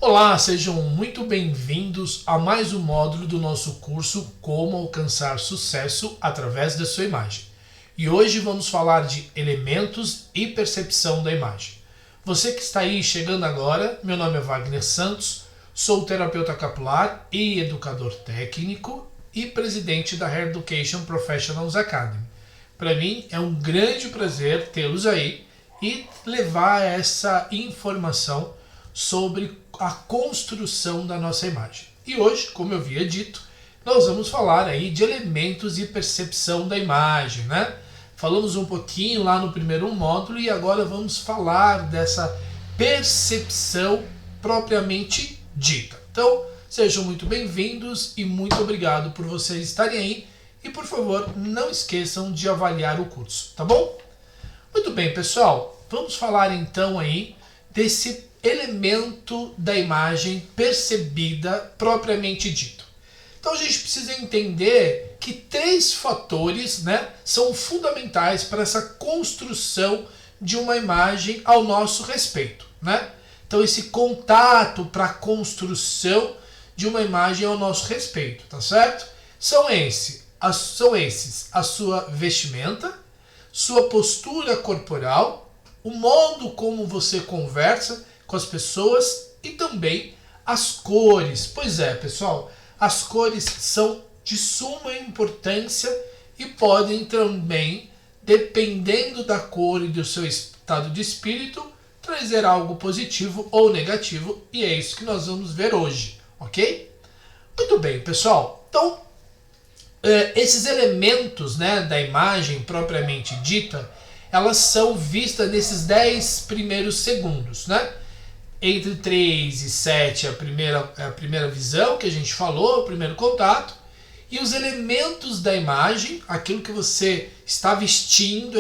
Olá, sejam muito bem-vindos a mais um módulo do nosso curso Como Alcançar Sucesso através da sua imagem. E hoje vamos falar de elementos e percepção da imagem. Você que está aí chegando agora, meu nome é Wagner Santos, sou terapeuta capilar e educador técnico e presidente da Hair Education Professionals Academy. Para mim é um grande prazer tê-los aí e levar essa informação sobre a construção da nossa imagem. E hoje, como eu havia dito, nós vamos falar aí de elementos e percepção da imagem, né? Falamos um pouquinho lá no primeiro módulo e agora vamos falar dessa percepção propriamente dita. Então, sejam muito bem-vindos e muito obrigado por vocês estarem aí e, por favor, não esqueçam de avaliar o curso, tá bom? Muito bem, pessoal, vamos falar então aí desse elemento da imagem percebida propriamente dito. Então a gente precisa entender que três fatores, né, são fundamentais para essa construção de uma imagem ao nosso respeito, né? Então esse contato para a construção de uma imagem ao nosso respeito, tá certo? São esses a sua vestimenta, sua postura corporal, o modo como você conversa com as pessoas e também as cores. Pois é, pessoal, as cores são de suma importância e podem também, dependendo da cor e do seu estado de espírito, trazer algo positivo ou negativo, e é isso que nós vamos ver hoje, ok? Muito bem, pessoal. Então, esses elementos, né, da imagem propriamente dita, elas são vistas nesses 10 primeiros segundos, né? Entre 3 e 7 é a primeira visão que a gente falou, o primeiro contato. E os elementos da imagem, aquilo que você está vestindo,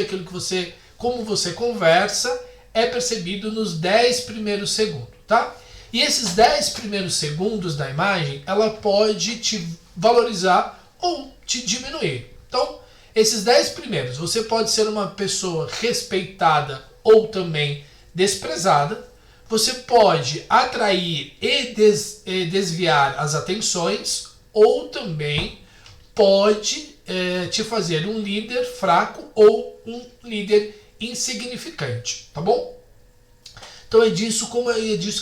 como você conversa, é percebido nos 10 primeiros segundos, tá? E esses 10 primeiros segundos da imagem, ela pode te valorizar ou te diminuir. Então, esses 10 primeiros, você pode ser uma pessoa respeitada ou também desprezada. Você pode atrair e desviar as atenções, ou também pode te fazer um líder fraco ou um líder insignificante, tá bom? Então é disso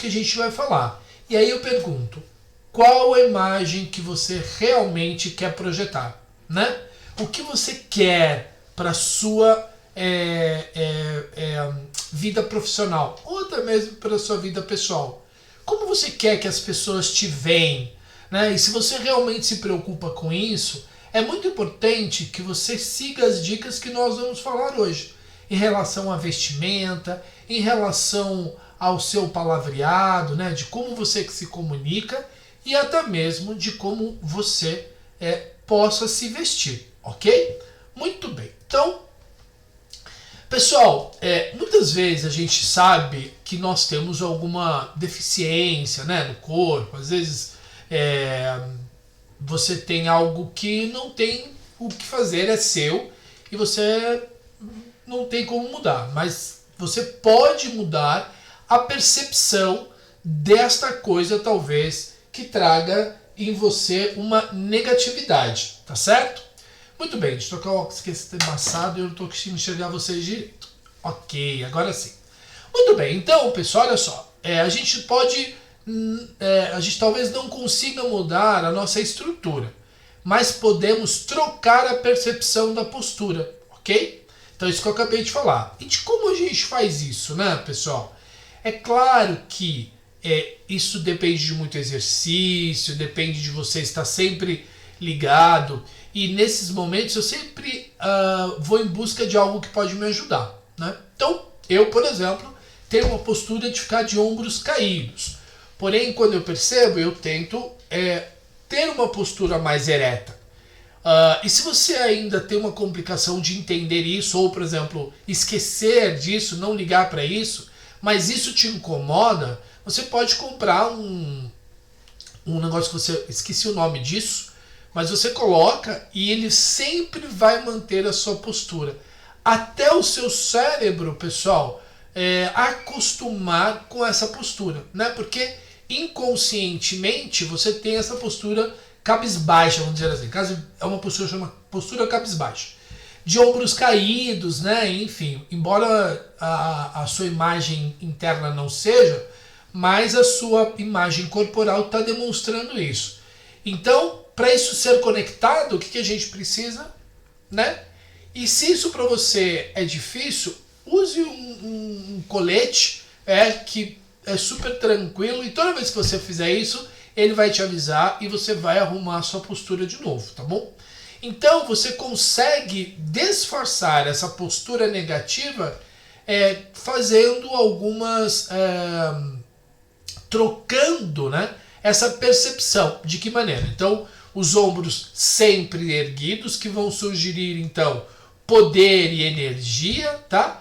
que a gente vai falar. E aí eu pergunto, qual a imagem que você realmente quer projetar, né? O que você quer para a sua vida profissional ou até mesmo para a sua vida pessoal? Como você quer que as pessoas te veem, né? E se você realmente se preocupa com isso, é muito importante que você siga as dicas que nós vamos falar hoje em relação à vestimenta, em relação ao seu palavreado, né? De como você se comunica e até mesmo de como você possa se vestir, ok? Muito bem. Então, pessoal, muitas vezes a gente sabe que nós temos alguma deficiência, né, no corpo. Às vezes você tem algo que não tem o que fazer, é seu, e você não tem como mudar. Mas você pode mudar a percepção desta coisa, talvez, que traga em você uma negatividade, tá certo? Muito bem, deixa eu trocar o óculos que esse tá embaçado e eu não estou conseguindo enxergar vocês direito. Ok, agora sim. Muito bem, então, pessoal, olha só. A gente talvez não consiga mudar a nossa estrutura, mas podemos trocar a percepção da postura, ok? Então, isso que eu acabei de falar. E de como a gente faz isso, né, pessoal? É claro que isso depende de muito exercício, depende de você estar sempre ligado. E nesses momentos eu sempre vou em busca de algo que pode me ajudar, né? Então, eu, por exemplo, tenho uma postura de ficar de ombros caídos. Porém, quando eu percebo, eu tento ter uma postura mais ereta. E se você ainda tem uma complicação de entender isso, ou, por exemplo, esquecer disso, não ligar para isso, mas isso te incomoda, você pode comprar um negócio que você... Esqueci o nome disso, mas você coloca e ele sempre vai manter a sua postura. Até o seu cérebro, pessoal, acostumar com essa postura, né? Porque inconscientemente você tem essa postura cabisbaixa, vamos dizer assim. É uma postura chamada postura cabisbaixa. De ombros caídos, né? Enfim, embora a sua imagem interna não seja, mas a sua imagem corporal está demonstrando isso. Então, para isso ser conectado, o que a gente precisa, né? E se isso para você é difícil, use um colete que é super tranquilo, e toda vez que você fizer isso, ele vai te avisar e você vai arrumar a sua postura de novo, tá bom? Então você consegue disfarçar essa postura negativa fazendo algumas... trocando, né, essa percepção. De que maneira? Então, os ombros sempre erguidos, que vão sugerir, então, poder e energia, tá?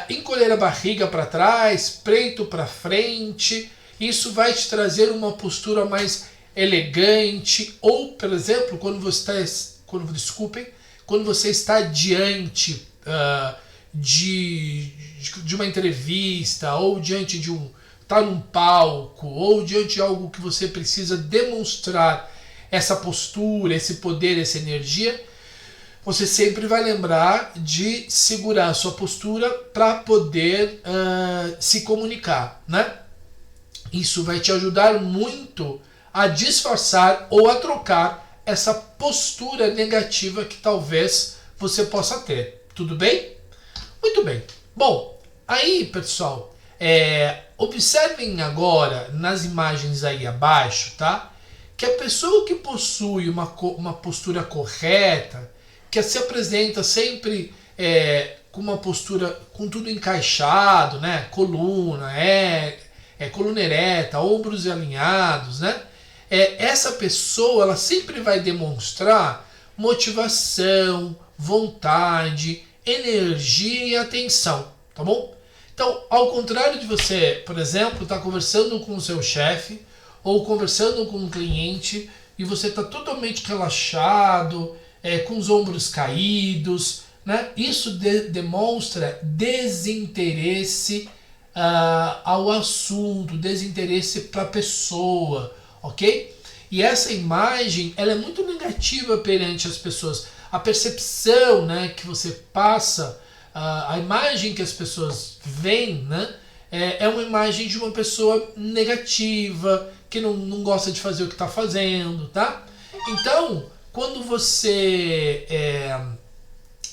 Encolher a barriga para trás, peito para frente, isso vai te trazer uma postura mais elegante, ou, por exemplo, quando você está diante de uma entrevista, ou diante de tá num palco, ou diante de algo que você precisa demonstrar essa postura, esse poder, essa energia, você sempre vai lembrar de segurar a sua postura para poder se comunicar, né? Isso vai te ajudar muito a disfarçar ou a trocar essa postura negativa que talvez você possa ter. Tudo bem? Muito bem. Bom, aí, pessoal, observem agora nas imagens aí abaixo, tá? Que a pessoa que possui uma postura correta, que se apresenta sempre com uma postura com tudo encaixado, né? Coluna ereta, ombros alinhados, né? Essa pessoa ela sempre vai demonstrar motivação, vontade, energia e atenção, tá bom? Então, ao contrário de você, por exemplo, estar conversando com o seu chefe ou conversando com um cliente e você está totalmente relaxado, com os ombros caídos, né? Isso demonstra desinteresse ao assunto, desinteresse para a pessoa, ok? E essa imagem ela é muito negativa perante as pessoas. A percepção, né, que você passa, a imagem que as pessoas veem, né, é uma imagem de uma pessoa negativa, que não gosta de fazer o que está fazendo, tá? Então, quando você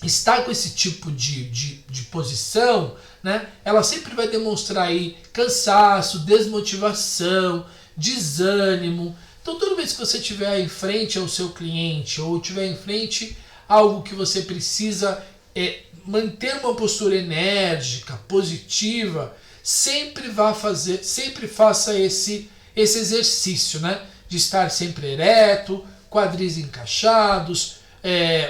está com esse tipo de posição, né, ela sempre vai demonstrar aí cansaço, desmotivação, desânimo. Então, toda vez que você estiver em frente ao seu cliente ou estiver em frente a algo que você precisa manter uma postura enérgica, positiva, sempre faça esse exercício, né, de estar sempre ereto, quadris encaixados,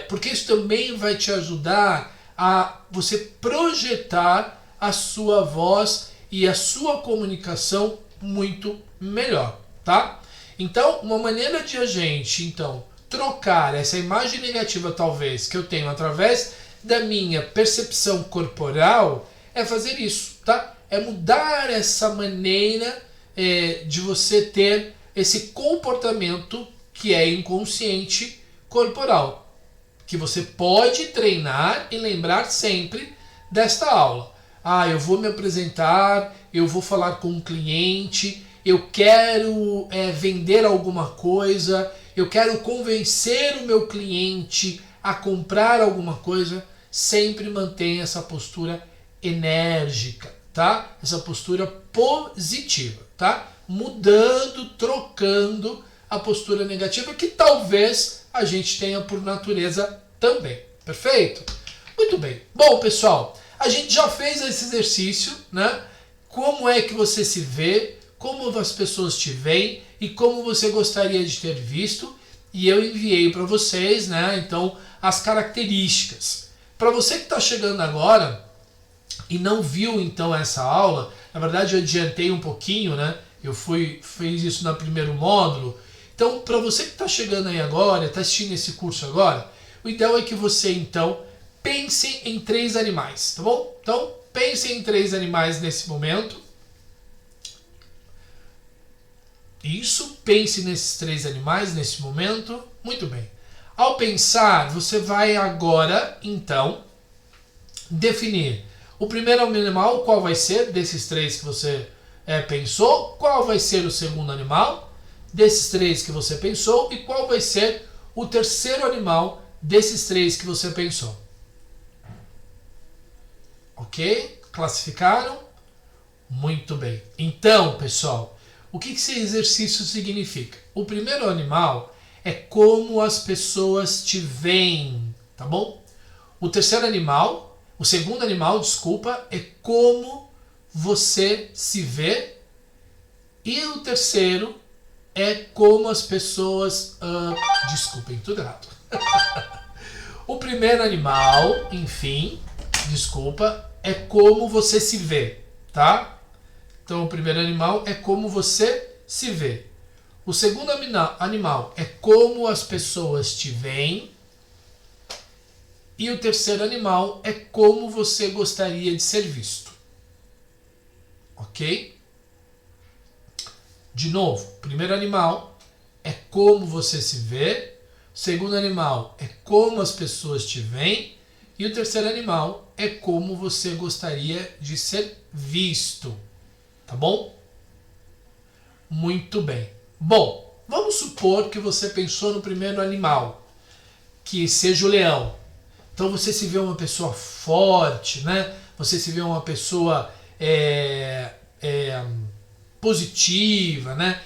porque isso também vai te ajudar a você projetar a sua voz e a sua comunicação muito melhor, tá? Então, uma maneira de a gente, trocar essa imagem negativa, talvez, que eu tenho através da minha percepção corporal, é fazer isso, tá? É mudar essa maneira de você ter esse comportamento que é inconsciente corporal, que você pode treinar e lembrar sempre desta aula. Eu vou me apresentar, eu vou falar com um cliente, eu quero vender alguma coisa, eu quero convencer o meu cliente a comprar alguma coisa. Sempre mantenha essa postura enérgica, tá? Essa postura positiva, tá? Mudando, trocando a postura negativa que talvez a gente tenha por natureza também. Perfeito? Muito bem. Bom, pessoal, a gente já fez esse exercício, né? Como é que você se vê, como as pessoas te veem e como você gostaria de ter visto. E eu enviei para vocês, né? Então, as características. Para você que está chegando agora e não viu então essa aula, na verdade eu adiantei um pouquinho, né? Fiz isso no primeiro módulo. Então, para você que está chegando aí agora, está assistindo esse curso agora, o ideal é que você então pense em 3 animais, tá bom? Então, pense em 3 animais nesse momento. Isso, pense nesses 3 animais nesse momento. Muito bem. Ao pensar, você vai agora, então, definir o primeiro animal, qual vai ser desses 3 que você pensou, qual vai ser o segundo animal desses 3 que você pensou e qual vai ser o terceiro animal desses 3 que você pensou. Ok? Classificaram? Muito bem. Então, pessoal, o que esse exercício significa? O primeiro animal é como as pessoas te veem, tá bom? O terceiro animal, o segundo animal, desculpa, é como você se vê. E o terceiro é como as pessoas... desculpem, tudo errado. O primeiro animal, enfim, desculpa, é como você se vê, tá? Então o primeiro animal é como você se vê. O segundo animal é como as pessoas te veem. E o terceiro animal é como você gostaria de ser visto. Ok? De novo, o primeiro animal é como você se vê. O segundo animal é como as pessoas te veem. E o terceiro animal é como você gostaria de ser visto. Tá bom? Muito bem. Bom, vamos supor que você pensou no primeiro animal, que seja o leão. Então você se vê uma pessoa forte, né? Você se vê uma pessoa positiva, né?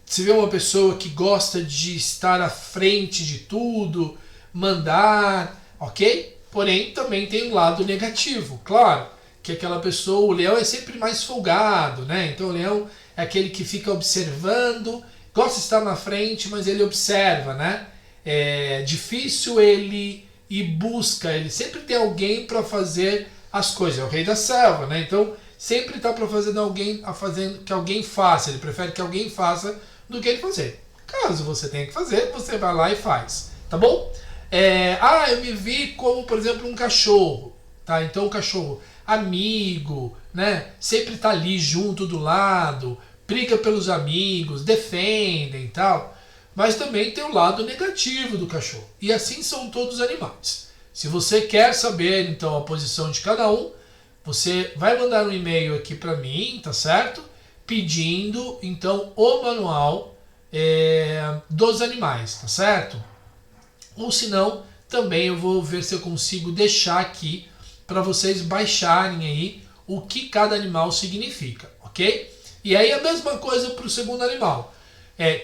Se vê uma pessoa que gosta de estar à frente de tudo, mandar, ok? Porém, também tem um lado negativo, claro, que aquela pessoa, o leão é sempre mais folgado, né? Então o leão é aquele que fica observando, gosta de estar na frente, mas ele observa, né? É difícil ele ir busca, ele sempre tem alguém para fazer as coisas, é o rei da selva, né? Então sempre está para fazer que alguém faça, ele prefere que alguém faça do que ele fazer. Caso você tenha que fazer, você vai lá e faz, tá bom? Eu me vi como, por exemplo, um cachorro, tá? Então o cachorro amigo, né? Sempre tá ali junto do lado, briga pelos amigos, defendem e tal. Mas também tem o lado negativo do cachorro. E assim são todos os animais. Se você quer saber, então, a posição de cada um, você vai mandar um e-mail aqui para mim, tá certo? Pedindo, então, o manual dos animais, tá certo? Ou se não, também eu vou ver se eu consigo deixar aqui para vocês baixarem aí o que cada animal significa, ok? E aí a mesma coisa para o segundo animal.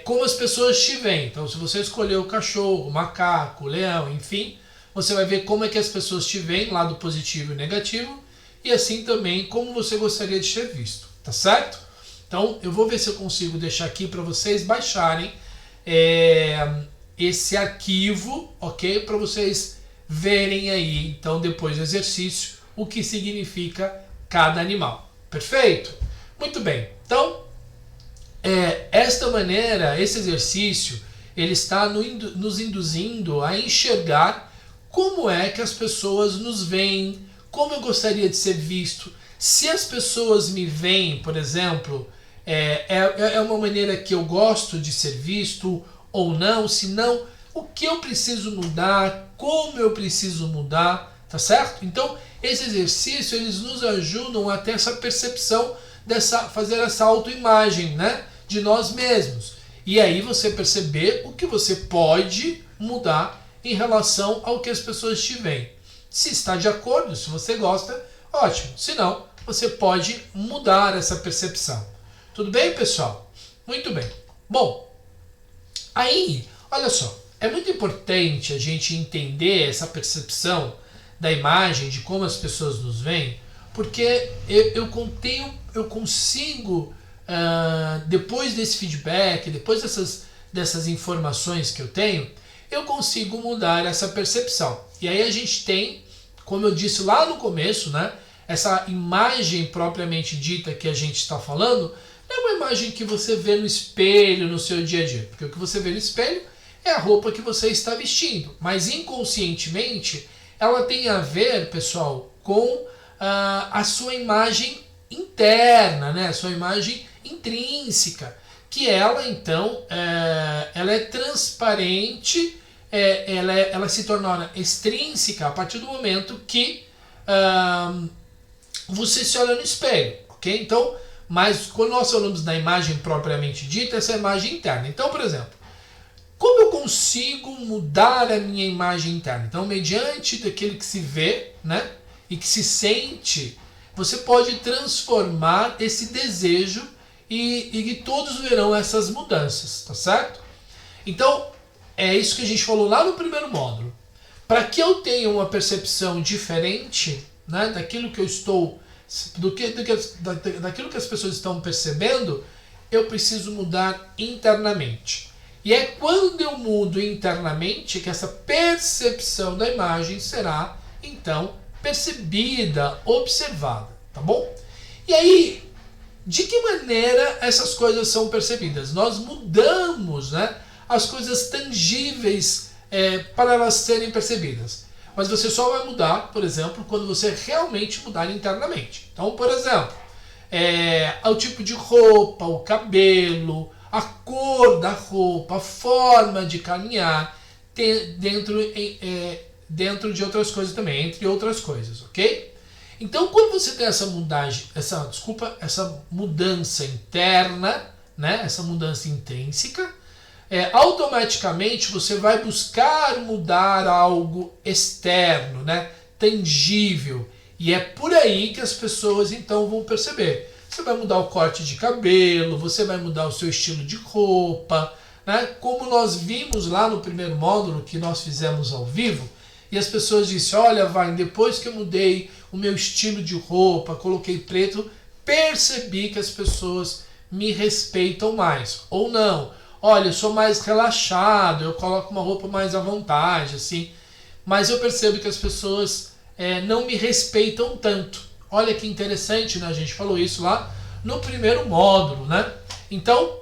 Como as pessoas te veem. Então, se você escolher o cachorro, o macaco, o leão, enfim, você vai ver como é que as pessoas te veem, lado positivo e negativo, e assim também como você gostaria de ser visto, tá certo? Então, eu vou ver se eu consigo deixar aqui para vocês baixarem esse arquivo, ok? Para vocês verem aí, então, depois do exercício, o que significa cada animal. Perfeito? Muito bem. Então, esta maneira, esse exercício, ele está nos induzindo a enxergar como é que as pessoas nos veem, como eu gostaria de ser visto. Se as pessoas me veem, por exemplo, é uma maneira que eu gosto de ser visto ou não, se não, o que eu preciso mudar, como eu preciso mudar, tá certo? Então, esse exercício, eles nos ajudam a ter essa percepção, fazer essa autoimagem, né, de nós mesmos. E aí você perceber o que você pode mudar em relação ao que as pessoas te veem. Se está de acordo, se você gosta, ótimo. Se não, você pode mudar essa percepção. Tudo bem, pessoal? Muito bem. Bom, aí, olha só, é muito importante a gente entender essa percepção da imagem, de como as pessoas nos veem, porque eu consigo, depois desse feedback, depois dessas informações que eu tenho, eu consigo mudar essa percepção. E aí a gente tem, como eu disse lá no começo, né, essa imagem propriamente dita que a gente está falando, não é uma imagem que você vê no espelho no seu dia a dia, porque o que você vê no espelho é a roupa que você está vestindo, mas inconscientemente ela tem a ver, pessoal, com a sua imagem interna, né? A sua imagem intrínseca, que ela então ela é transparente, ela se torna extrínseca a partir do momento que você se olha no espelho, ok? Então, mas quando nós falamos da imagem propriamente dita, essa é a imagem interna. Então, por exemplo, como eu consigo mudar a minha imagem interna? Então, mediante daquele que se vê, né, e que se sente, você pode transformar esse desejo e todos verão essas mudanças, tá certo? Então, é isso que a gente falou lá no primeiro módulo. Para que eu tenha uma percepção diferente, né, daquilo que eu estou, daquilo que as pessoas estão percebendo, eu preciso mudar internamente. E é quando eu mudo internamente que essa percepção da imagem será, então, percebida, observada, tá bom? E aí, de que maneira essas coisas são percebidas? Nós mudamos, né, as coisas tangíveis para elas serem percebidas. Mas você só vai mudar, por exemplo, quando você realmente mudar internamente. Então, por exemplo, o tipo de roupa, o cabelo, a cor da roupa, a forma de caminhar, dentro de outras coisas também, entre outras coisas, ok? Então, quando você tem essa mudança interna, né, essa mudança intrínseca, automaticamente você vai buscar mudar algo externo, né, tangível, e é por aí que as pessoas então vão perceber. Você vai mudar o corte de cabelo, você vai mudar o seu estilo de roupa, né, como nós vimos lá no primeiro módulo que nós fizemos ao vivo, e as pessoas disseram, olha, Vai, depois que eu mudei o meu estilo de roupa, coloquei preto, percebi que as pessoas me respeitam mais, ou não. Olha, eu sou mais relaxado, eu coloco uma roupa mais à vontade, assim. Mas eu percebo que as pessoas não me respeitam tanto. Olha que interessante, né? A gente falou isso lá no primeiro módulo, né? Então,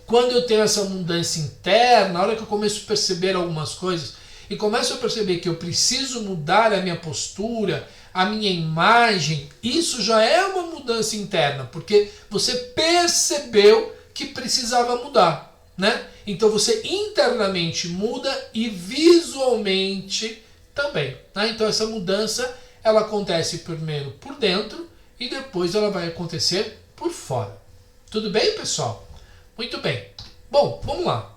quando eu tenho essa mudança interna, na hora que eu começo a perceber algumas coisas, e começo a perceber que eu preciso mudar a minha postura, a minha imagem, isso já é uma mudança interna, porque você percebeu que precisava mudar, né? Então você internamente muda e visualmente também, né? Então essa mudança ela acontece primeiro por dentro e depois ela vai acontecer por fora. Tudo bem, pessoal? Muito bem. Bom, vamos lá.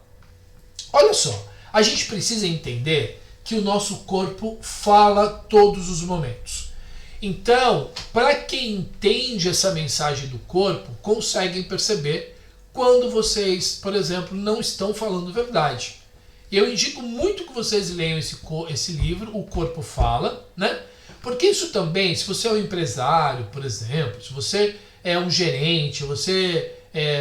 Olha só, a gente precisa entender que o nosso corpo fala todos os momentos. Então, para quem entende essa mensagem do corpo, conseguem perceber quando vocês, por exemplo, não estão falando verdade. Eu indico muito que vocês leiam esse livro, O Corpo Fala, né? Porque isso também, se você é um empresário, por exemplo, se você é um gerente, você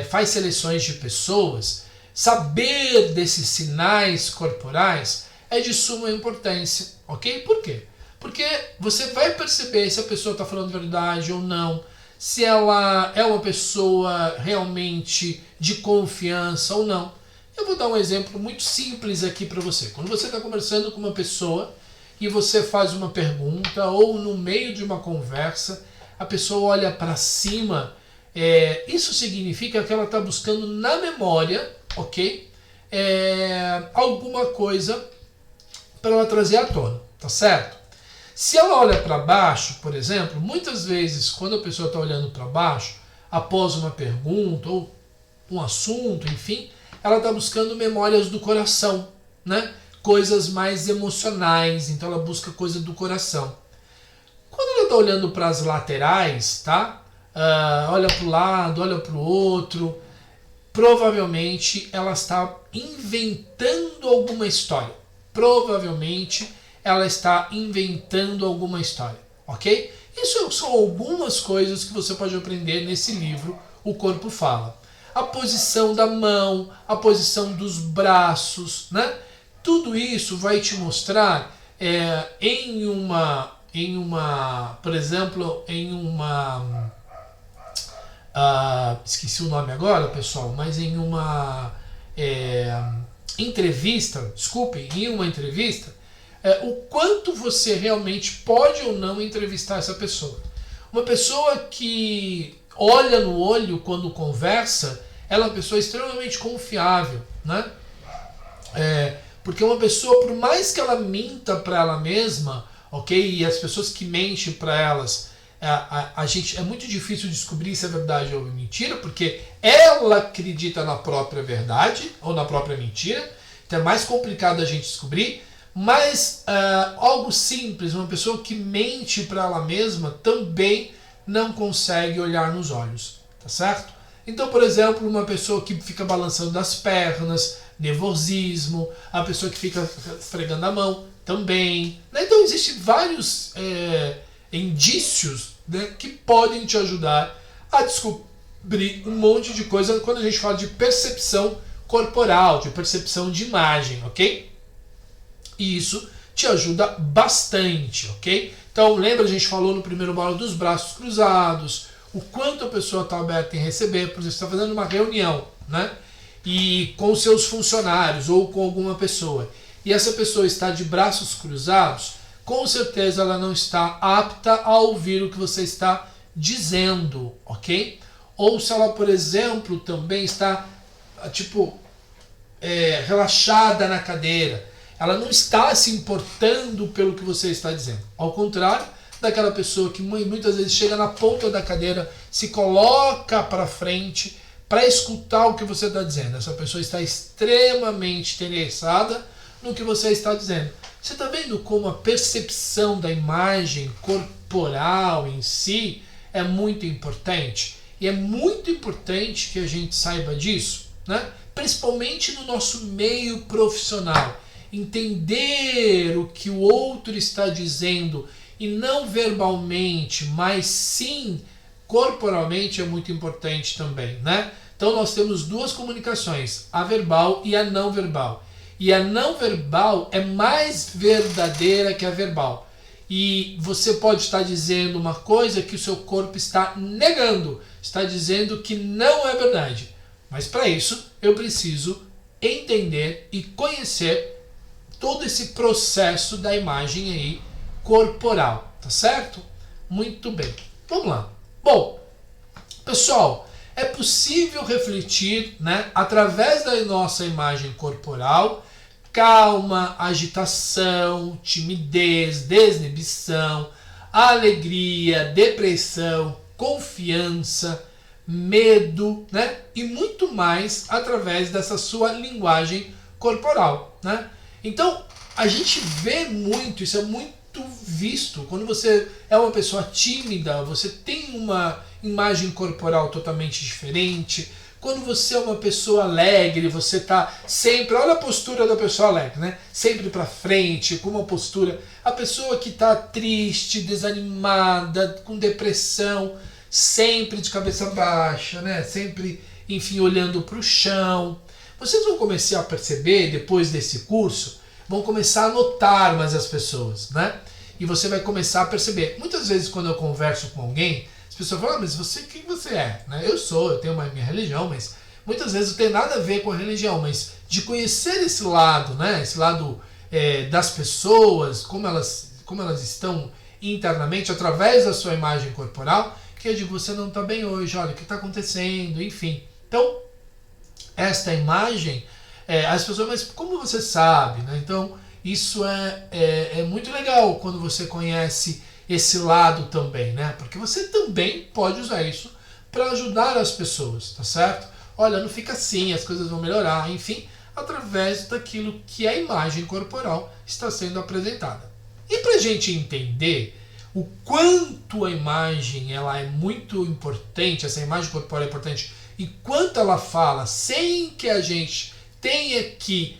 faz seleções de pessoas, saber desses sinais corporais é de suma importância, ok? Por quê? Porque você vai perceber se a pessoa está falando verdade ou não, se ela é uma pessoa realmente de confiança ou não. Eu vou dar um exemplo muito simples aqui para você. Quando você está conversando com uma pessoa e você faz uma pergunta ou no meio de uma conversa, a pessoa olha para cima, isso significa que ela está buscando na memória, ok? Alguma coisa para ela trazer à tona, tá certo? Se ela olha para baixo, por exemplo, muitas vezes quando a pessoa está olhando para baixo, após uma pergunta ou um assunto, enfim, ela está buscando memórias do coração, né? Coisas mais emocionais, então ela busca coisa do coração. Quando ela está olhando para as laterais, tá? Olha para o lado, olha para o outro, provavelmente ela está inventando alguma história. Provavelmente ela está inventando alguma história, ok? Isso são algumas coisas que você pode aprender nesse livro, O Corpo Fala. A posição da mão, a posição dos braços, né? Tudo isso vai te mostrar por exemplo, esqueci o nome agora, pessoal, mas em uma entrevista, em uma entrevista, o quanto você realmente pode ou não entrevistar essa pessoa. Uma pessoa que olha no olho quando conversa, ela é uma pessoa extremamente confiável, né? Porque uma pessoa, por mais que ela minta para ela mesma, ok? E as pessoas que mentem para elas, a gente é muito difícil descobrir se é verdade ou mentira, porque ela acredita na própria verdade ou na própria mentira. Então é mais complicado a gente descobrir. Mas algo simples, uma pessoa que mente para ela mesma também não consegue olhar nos olhos, tá certo? Então, por exemplo, uma pessoa que fica balançando as pernas, nervosismo, a pessoa que fica esfregando a mão também, né? Então existem vários indícios, né, que podem te ajudar a descobrir um monte de coisa quando a gente fala de percepção corporal, de percepção de imagem, ok? E isso te ajuda bastante, ok? Então lembra, a gente falou no primeiro módulo dos braços cruzados, o quanto a pessoa está aberta em receber, por exemplo, você está fazendo uma reunião, né? E com seus funcionários ou com alguma pessoa, e essa pessoa está de braços cruzados, com certeza ela não está apta a ouvir o que você está dizendo, ok? Ou se ela, por exemplo, também está relaxada na cadeira, ela não está se importando pelo que você está dizendo. Ao contrário daquela pessoa que muitas vezes chega na ponta da cadeira, se coloca para frente para escutar o que você está dizendo. Essa pessoa está extremamente interessada no que você está dizendo. Você está vendo como a percepção da imagem corporal em si é muito importante? E é muito importante que a gente saiba disso, né? Principalmente no nosso meio profissional. Entender o que o outro está dizendo, e não verbalmente, mas sim corporalmente, é muito importante também, né? Então nós temos duas comunicações, a verbal e a não verbal. E a não verbal é mais verdadeira que a verbal. E você pode estar dizendo uma coisa que o seu corpo está negando, está dizendo que não é verdade. Mas para isso eu preciso entender e conhecer todo esse processo da imagem aí corporal, tá certo? Muito bem, vamos lá. Bom, pessoal, é possível refletir, né, através da nossa imagem corporal, calma, agitação, timidez, desinibição, alegria, depressão, confiança, medo, né, e muito mais através dessa sua linguagem corporal, né? Então, a gente vê muito, isso é muito visto, quando você é uma pessoa tímida, você tem uma imagem corporal totalmente diferente. Quando você é uma pessoa alegre, você está sempre, olha a postura da pessoa alegre, né? Sempre para frente, com uma postura. A pessoa que está triste, desanimada, com depressão, sempre de cabeça baixa, né? Sempre, enfim, olhando para o chão. Vocês vão começar a perceber, depois desse curso, vão começar a notar mais as pessoas, né? E você vai começar a perceber. Muitas vezes, quando eu converso com alguém, as pessoas falam, mas você, quem você é? Né? Eu tenho uma minha religião, mas muitas vezes não tem nada a ver com a religião, mas de conhecer esse lado, né? Esse lado das pessoas, como elas estão internamente, através da sua imagem corporal, que eu digo, você não está bem hoje, olha, o que está acontecendo, enfim. Então, esta imagem, as pessoas, mas como você sabe, né? Então, isso é muito legal quando você conhece esse lado também, né? Porque você também pode usar isso para ajudar as pessoas, tá certo? Olha, não fica assim, as coisas vão melhorar, enfim, através daquilo que a imagem corporal está sendo apresentada. E para a gente entender o quanto a imagem ela é muito importante, essa imagem corporal é importante, e quanto ela fala sem que a gente tenha que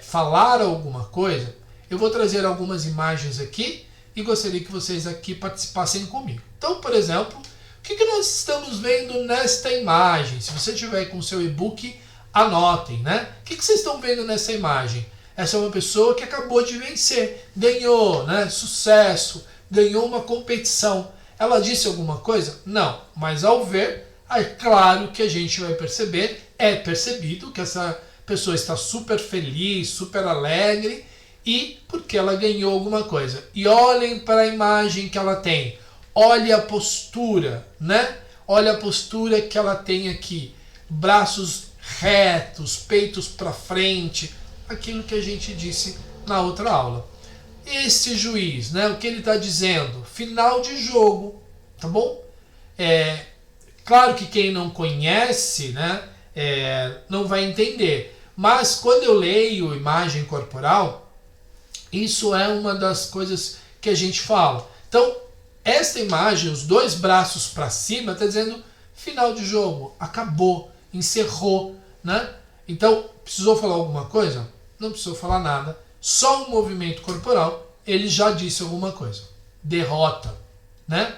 falar alguma coisa, eu vou trazer algumas imagens aqui e gostaria que vocês aqui participassem comigo. Então, por exemplo, o que nós estamos vendo nesta imagem? Se você tiver com o seu e-book, anotem, né? O que vocês estão vendo nessa imagem? Essa é uma pessoa que acabou de vencer, ganhou, né, sucesso, ganhou uma competição. Ela disse alguma coisa? Não, mas ao ver, é claro que a gente vai perceber, é percebido que essa pessoa está super feliz, super alegre, e porque ela ganhou alguma coisa. E olhem para a imagem que ela tem. Olha a postura, né? Olha a postura que ela tem aqui. braços retos, peitos para frente, aquilo que a gente disse na outra aula. Esse juiz, né, o que ele está dizendo? Final de jogo, tá bom? Claro que quem não conhece, né, não vai entender, mas quando eu leio imagem corporal, isso é uma das coisas que a gente fala. Então, esta imagem, os dois braços para cima, está dizendo final de jogo, acabou, encerrou, né? Então, precisou falar alguma coisa? Não precisou falar nada, só um movimento corporal, ele já disse alguma coisa. Derrota, né?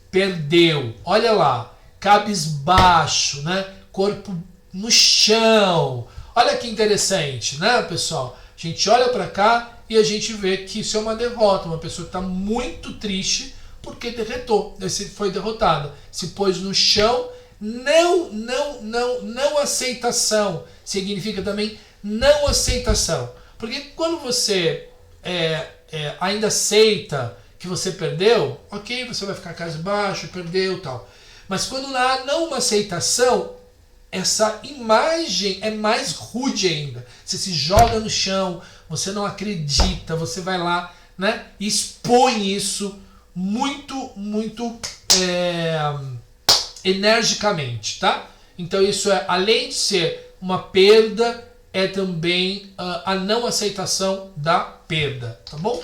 Perdeu, olha lá, cabisbaixo, né? Corpo no chão. Olha que interessante, né, pessoal? A gente olha para cá e a gente vê que isso é uma derrota, uma pessoa que está muito triste porque foi derrotada, se pôs no chão. Não aceitação significa também não aceitação, porque quando você ainda aceita que você perdeu, ok, você vai ficar cabisbaixo, perdeu, tal, mas quando há não uma aceitação, essa imagem é mais rude ainda. Você se joga no chão, você não acredita, você vai lá, né, e expõe isso muito energicamente, tá? Então isso além de ser uma perda, é também a não aceitação da perda, tá bom?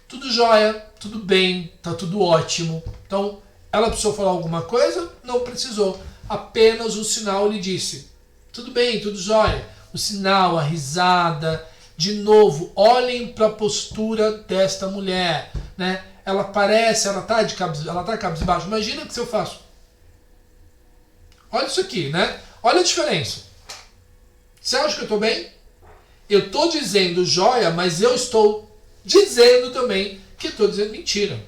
Tudo jóia, tudo bem, tá tudo ótimo. Então, ela precisou falar alguma coisa? Não precisou. Apenas o sinal lhe disse. Tudo bem, tudo jóia. O sinal, a risada. De novo, olhem para a postura desta mulher, né? Ela parece, ela tá cabisbaixo. Imagina que se eu faço. Olha isso aqui, né? Olha a diferença. Você acha que eu estou bem? Eu estou dizendo jóia, mas eu estou dizendo também que estou dizendo mentira.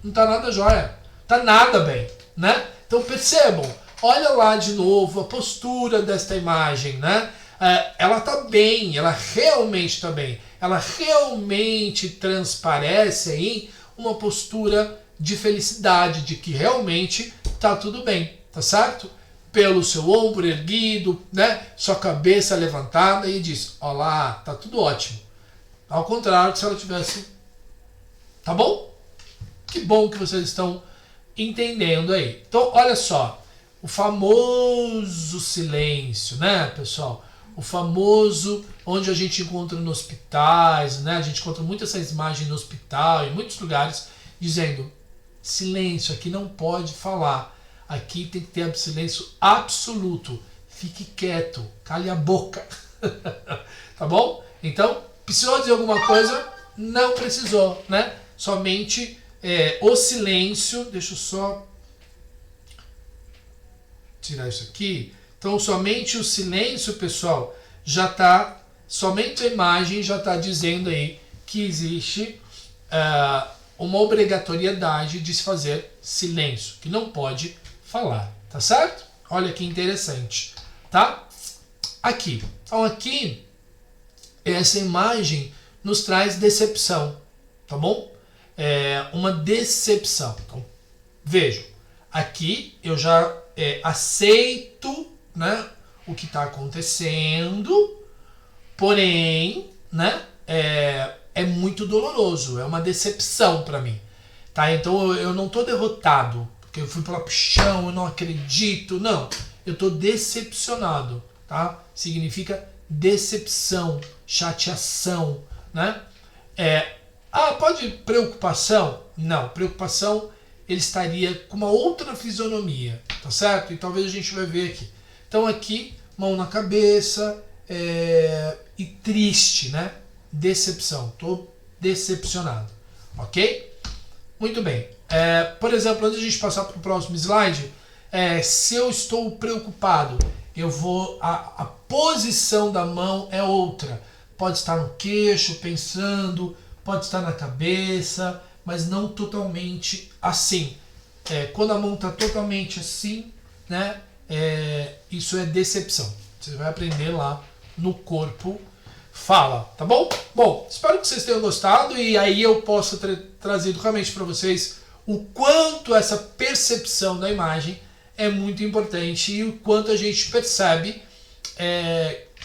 Não está nada jóia. Está nada bem, né? Então percebam, olha lá de novo a postura desta imagem, né? Ela está bem, ela realmente está bem. Ela realmente transparece aí uma postura de felicidade, de que realmente está tudo bem, tá certo? Pelo seu ombro erguido, né? Sua cabeça levantada e diz, olá, tá tudo ótimo. Ao contrário, se ela tivesse... Tá bom? Que bom que vocês estão entendendo aí. Então, olha só. O famoso silêncio, né, pessoal? O famoso onde a gente encontra nos hospitais, né? A gente encontra muito essa imagem no hospital, em muitos lugares, dizendo, silêncio, aqui não pode falar. Aqui tem que ter silêncio absoluto. Fique quieto, cale a boca. Tá bom? Então, precisou dizer alguma coisa? Não precisou, né? Somente o silêncio. Deixa eu só tirar isso aqui. Então, somente o silêncio, pessoal, já está... Somente a imagem já está dizendo aí que existe uma obrigatoriedade de se fazer silêncio, que não pode falar, tá certo? Olha que interessante, tá? Aqui. Então, aqui, essa imagem nos traz decepção, tá bom? Uma decepção. Então, vejam, aqui eu já aceito, né, o que está acontecendo, porém, né, é muito doloroso, é uma decepção para mim, tá? Então eu não estou derrotado, porque eu fui para o chão, eu não acredito, não, eu estou decepcionado, tá? Significa decepção, chateação, né? Pode preocupação? Não, preocupação ele estaria com uma outra fisionomia, tá certo? E talvez a gente vai ver aqui. Então aqui, mão na cabeça e triste, né? Decepção, estou decepcionado, ok? Muito bem. Por exemplo, antes de a gente passar para o próximo slide, se eu estou preocupado, eu vou... A posição da mão é outra. Pode estar no queixo, pensando, pode estar na cabeça, mas não totalmente assim. Quando a mão está totalmente assim, né, isso é decepção. Você vai aprender lá no Corpo Fala, tá bom? Bom, espero que vocês tenham gostado e aí eu possa trazer realmente para vocês o quanto essa percepção da imagem é muito importante e o quanto a gente percebe,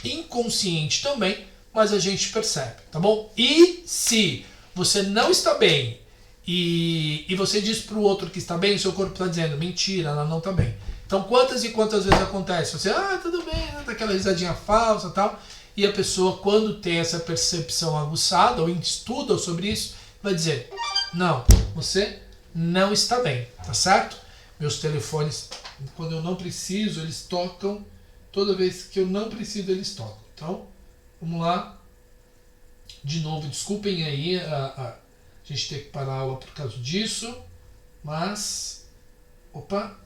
inconsciente também, mas a gente percebe, tá bom? E se você não está bem e você diz para o outro que está bem, o seu corpo está dizendo, mentira, ela não está bem. Então quantas e quantas vezes acontece? Você, tudo bem, né? Daquela risadinha falsa e tal, e a pessoa, quando tem essa percepção aguçada, ou estuda sobre isso, vai dizer, não, você não está bem, tá certo? Meus telefones, quando eu não preciso, eles tocam, toda vez que eu não preciso, eles tocam. Então, vamos lá. De novo, desculpem aí a gente ter que parar a aula por causa disso, mas... Opa!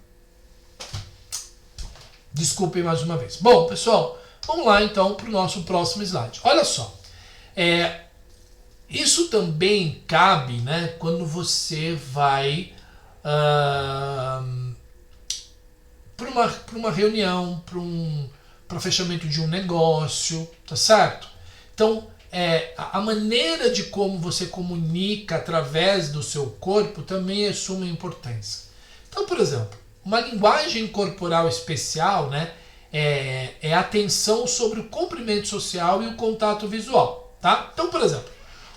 Desculpem mais uma vez. Bom, pessoal, vamos lá então para o nosso próximo slide. Olha só, isso também cabe, né, quando você vai para uma reunião, para fechamento de um negócio, tá certo? Então, a maneira de como você comunica através do seu corpo também é de suma importância. Então, por exemplo, uma linguagem corporal especial, né, é a atenção sobre o cumprimento social e o contato visual, tá? Então, por exemplo,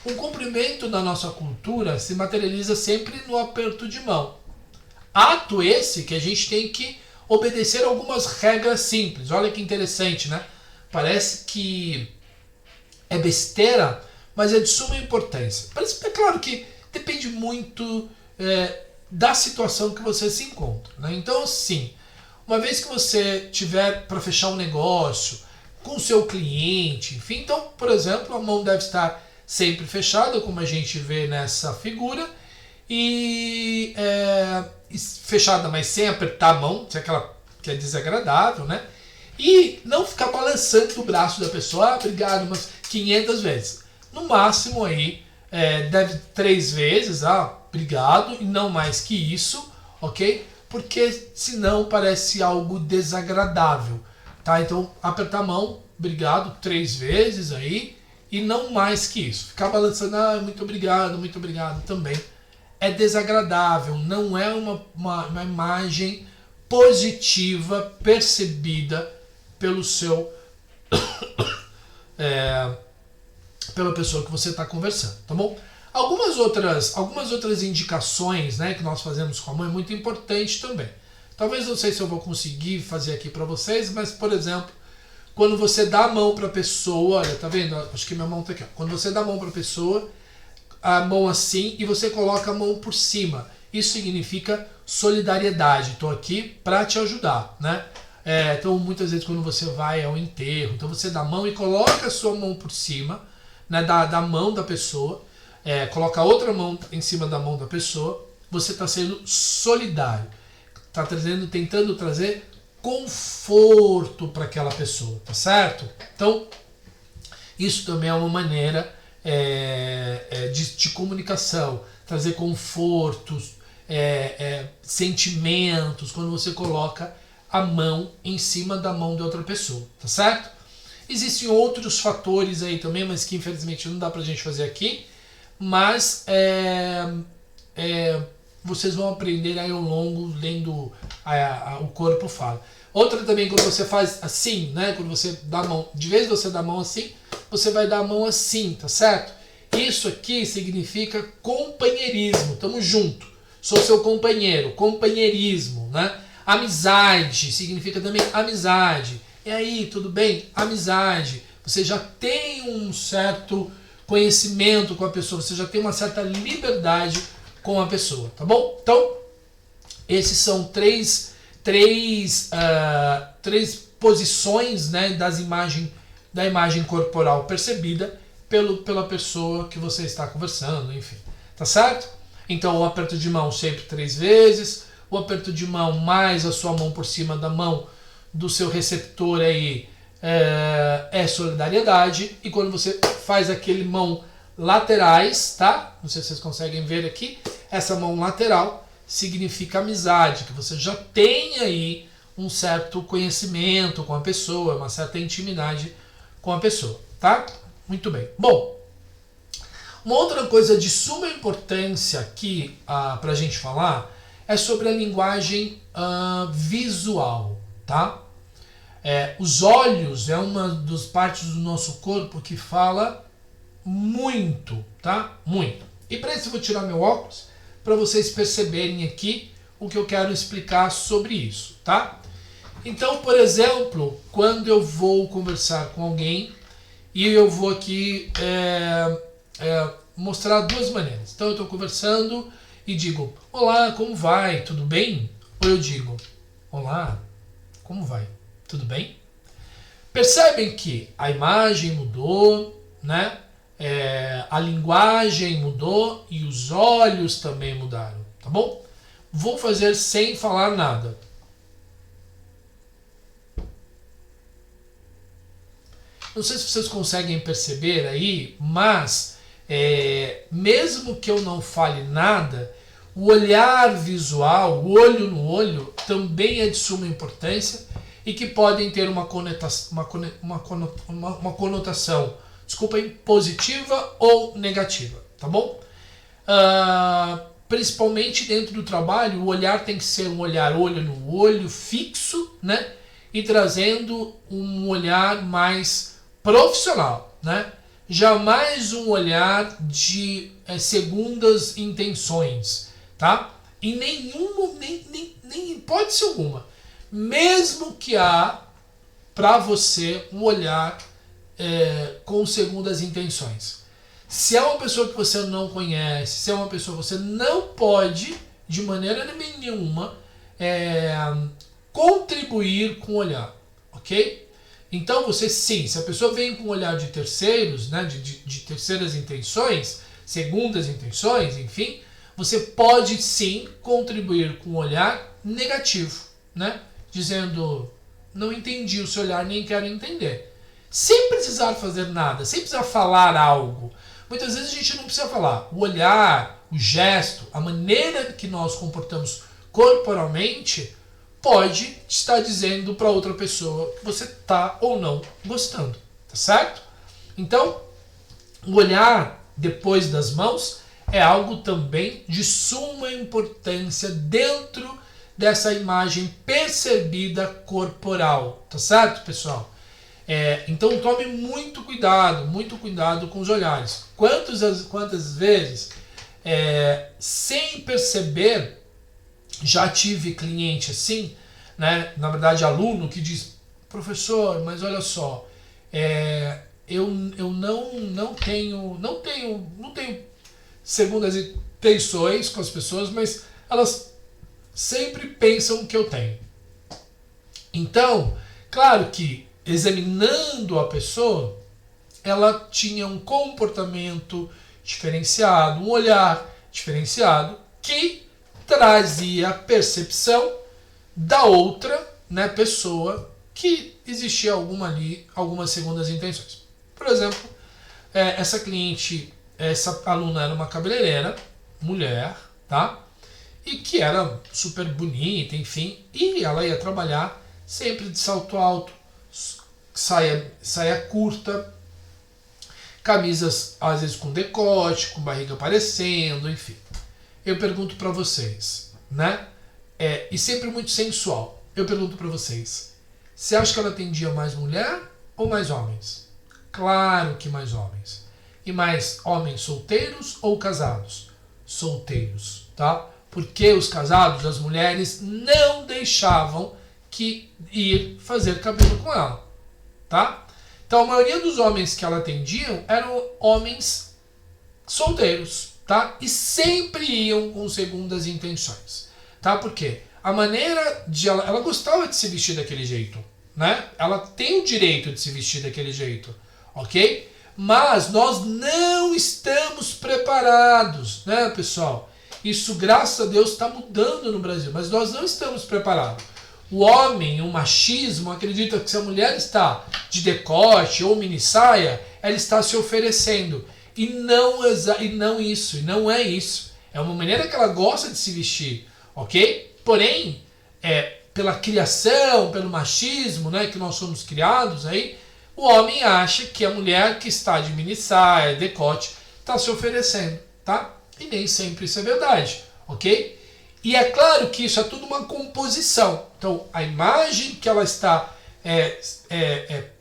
um cumprimento na nossa cultura se materializa sempre no aperto de mão. Ato esse que a gente tem que obedecer algumas regras simples. Olha que interessante, né? Parece que é besteira, mas é de suma importância. É claro que depende muito da situação que você se encontra, né? Então, assim, uma vez que você tiver para fechar um negócio com o seu cliente, enfim, então, por exemplo, a mão deve estar sempre fechada, como a gente vê nessa figura, e fechada, mas sem apertar a mão, se é aquela que é desagradável, né? E não ficar balançando o braço da pessoa, obrigado, umas 500 vezes. No máximo aí, deve 3 vezes, obrigado, e não mais que isso, ok? Porque senão parece algo desagradável, tá? Então, apertar a mão, obrigado, 3 vezes aí, e não mais que isso. Ficar balançando, muito obrigado também. É desagradável, não é uma imagem positiva percebida pelo seu pela pessoa que você está conversando, tá bom? Algumas outras indicações, né, que nós fazemos com a mão é muito importante também. Talvez não sei se eu vou conseguir fazer aqui para vocês, mas, por exemplo, quando você dá a mão para a pessoa, olha, tá vendo? Acho que minha mão tá aqui. Quando você dá a mão para a pessoa, a mão assim, e você coloca a mão por cima. Isso significa solidariedade. Estou aqui para te ajudar, né? Então, muitas vezes, quando você vai ao enterro, então você dá a mão e coloca a sua mão por cima, né, da mão da pessoa, coloca a outra mão em cima da mão da pessoa, você está sendo solidário. Está tentando trazer conforto para aquela pessoa, tá certo? Então, isso também é uma maneira de comunicação, trazer confortos, sentimentos, quando você coloca a mão em cima da mão de outra pessoa, tá certo? Existem outros fatores aí também, mas que infelizmente não dá pra gente fazer aqui, mas vocês vão aprender aí ao longo, lendo o corpo fala. Outra também, quando você faz assim, né? Quando você dá a mão, de vez de você dar a mão assim, você vai dar a mão assim, tá certo? Isso aqui significa companheirismo, tamo junto, sou seu companheiro, companheirismo, né? Amizade significa também amizade. E aí, tudo bem? Amizade. Você já tem um certo conhecimento com a pessoa, você já tem uma certa liberdade com a pessoa, tá bom? Então, esses são três posições, né, da imagem corporal percebida pela pessoa que você está conversando, enfim, tá certo? Então, o aperto de mão sempre 3 vezes, o aperto de mão mais a sua mão por cima da mão do seu receptor aí é solidariedade, e quando você faz aquele mão laterais, tá? Não sei se vocês conseguem ver aqui, essa mão lateral significa amizade, que você já tem aí um certo conhecimento com a pessoa, uma certa intimidade com a pessoa, tá? Muito bem. Bom, uma outra coisa de suma importância aqui pra gente falar é sobre a linguagem visual, tá? Os olhos é uma das partes do nosso corpo que fala muito, tá? Muito. E para isso eu vou tirar meu óculos para vocês perceberem aqui o que eu quero explicar sobre isso, tá? Então, por exemplo, quando eu vou conversar com alguém e eu vou aqui mostrar duas maneiras. Então eu estou conversando e digo, olá, como vai? Tudo bem? Ou eu digo, olá, como vai? Tudo bem? Percebem que a imagem mudou, né? A linguagem mudou e os olhos também mudaram, tá bom? Vou fazer sem falar nada. Não sei se vocês conseguem perceber aí, mas mesmo que eu não fale nada, o olhar visual, o olho no olho, também é de suma importância e que podem ter uma conotação, desculpem, positiva ou negativa, tá bom? Principalmente dentro do trabalho, o olhar tem que ser um olhar olho no olho, fixo, né? E trazendo um olhar mais profissional, né? Jamais um olhar de segundas intenções, tá? Em nenhum, nem hipótese alguma. Mesmo que há para você um olhar com segundas intenções. Se é uma pessoa que você não conhece, se é uma pessoa que você não pode, de maneira nenhuma, contribuir com o olhar, ok? Então você sim, se a pessoa vem com um olhar de terceiros, né, de terceiras intenções, segundas intenções, enfim, você pode sim contribuir com um olhar negativo, né? Dizendo, não entendi o seu olhar, nem quero entender. Sem precisar fazer nada, sem precisar falar algo. Muitas vezes a gente não precisa falar. O olhar, o gesto, a maneira que nós comportamos corporalmente pode estar dizendo para outra pessoa que você está ou não gostando, tá certo? Então, o olhar depois das mãos é algo também de suma importância dentro dessa imagem percebida corporal, tá certo, pessoal? Então tome muito cuidado com os olhares. Quantas vezes, sem perceber, já tive cliente assim, né? Na verdade aluno que diz, professor, mas olha só, eu não tenho segundas intenções com as pessoas, mas elas sempre pensam que eu tenho. Então, claro que examinando a pessoa, ela tinha um comportamento diferenciado, um olhar diferenciado que trazia a percepção da outra, né, pessoa que existia algumas segundas intenções. Por exemplo, essa cliente, essa aluna era uma cabeleireira, mulher, tá? E que era super bonita, enfim, e ela ia trabalhar sempre de salto alto, saia curta, camisas às vezes com decote, com barriga aparecendo, enfim. Eu pergunto para vocês, né? E sempre muito sensual. Eu pergunto para vocês, você acha que ela atendia mais mulher ou mais homens? Claro que mais homens. E mais homens solteiros ou casados? Solteiros, tá? Porque os casados, as mulheres, não deixavam que ir fazer cabelo com ela, tá? Então a maioria dos homens que ela atendiam eram homens solteiros, tá? E sempre iam com segundas intenções, tá? Porque a maneira de ela gostava de se vestir daquele jeito, né? Ela tem o direito de se vestir daquele jeito, ok? Mas nós não estamos preparados, né, pessoal? Isso, graças a Deus, está mudando no Brasil, mas nós não estamos preparados. O homem, o machismo, acredita que se a mulher está de decote ou mini saia, ela está se oferecendo. E não é isso. É uma maneira que ela gosta de se vestir, ok? Porém, pela criação, pelo machismo, né, que nós somos criados aí, o homem acha que a mulher que está de mini saia, decote, está se oferecendo, tá? E nem sempre isso é verdade, ok? E é claro que isso é tudo uma composição. Então, a imagem que ela está